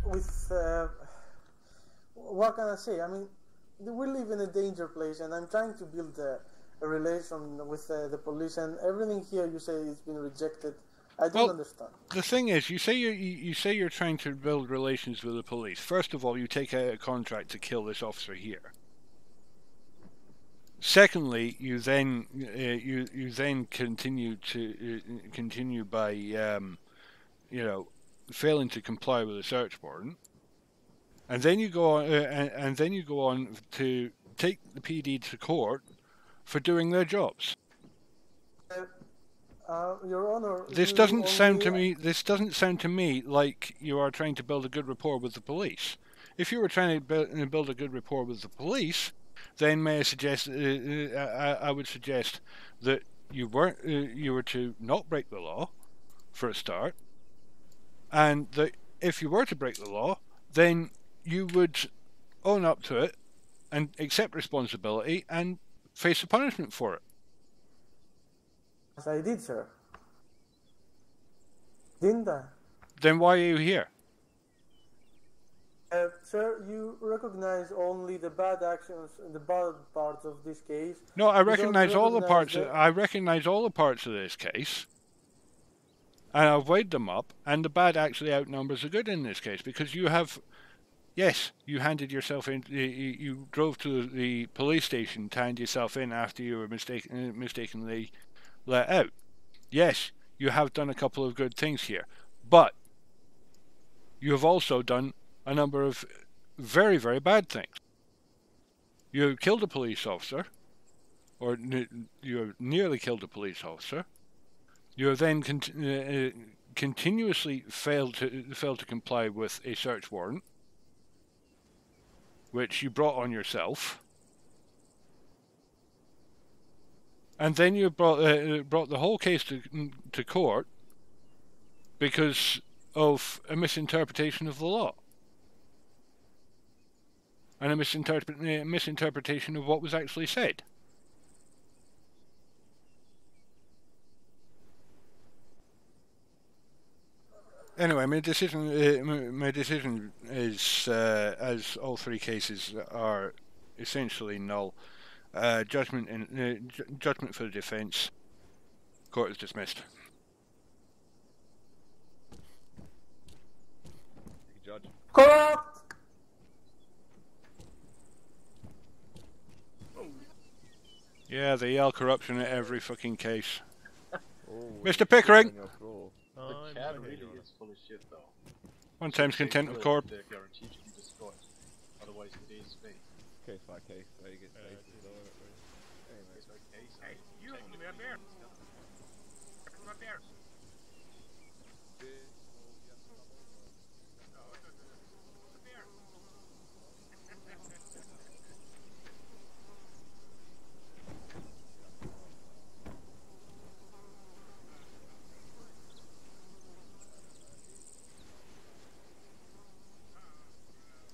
with what can I say? I mean, we live in a danger place, and I'm trying to build a relation with the police, and everything here you say has been rejected. I don't understand. The thing is, you say you're trying to build relations with the police. First of all, you take out a contract to kill this officer here. Secondly, you then you then continue by failing to comply with a search warrant, and then you go on and then you go on to take the PD to court for doing their jobs. Your Honor, this doesn't sound to me. This doesn't sound to me like you are trying to build a good rapport with the police. If you were trying to build a good rapport with the police, then may I suggest? I would suggest that you weren't. You were to not break the law, for a start, and that if you were to break the law, then you would own up to it and accept responsibility and face a punishment for it. As I did, sir. Didn't I? Then why are you here? Sir, you recognize only the bad actions, the bad parts of this case. No, I recognize all the parts. I recognize all the parts of this case, and I've weighed them up, and the bad actually outnumbers the good in this case, because you have, yes, you handed yourself in. You drove to the police station to hand yourself in after you were mistakenly let out. Yes, you have done a couple of good things here, but you have also done a number of very, very bad things. You killed a police officer, or you have nearly killed a police officer. You have then continuously failed to comply with a search warrant, which you brought on yourself, and then you brought the whole case to court because of a misinterpretation of the law. And a misinterpretation of what was actually said. Anyway, my decision is, as all three cases are essentially null. Judgment for the defence. Court is dismissed. Judge. Corrupt! Yeah, they yell corruption at every fucking case. Oh, Mr. Pickering! The cat really is full of shit, though. One time's contempt of court. They're guaranteed to be destroyed. Otherwise, it is fake. Case by case, there you get Case by case. Hey, you! Give me a beer! Give me a beer!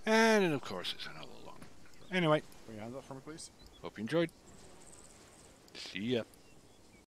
And of course, it's another long. Anyway. Put your hands up for me, please. Hope you enjoyed. See ya.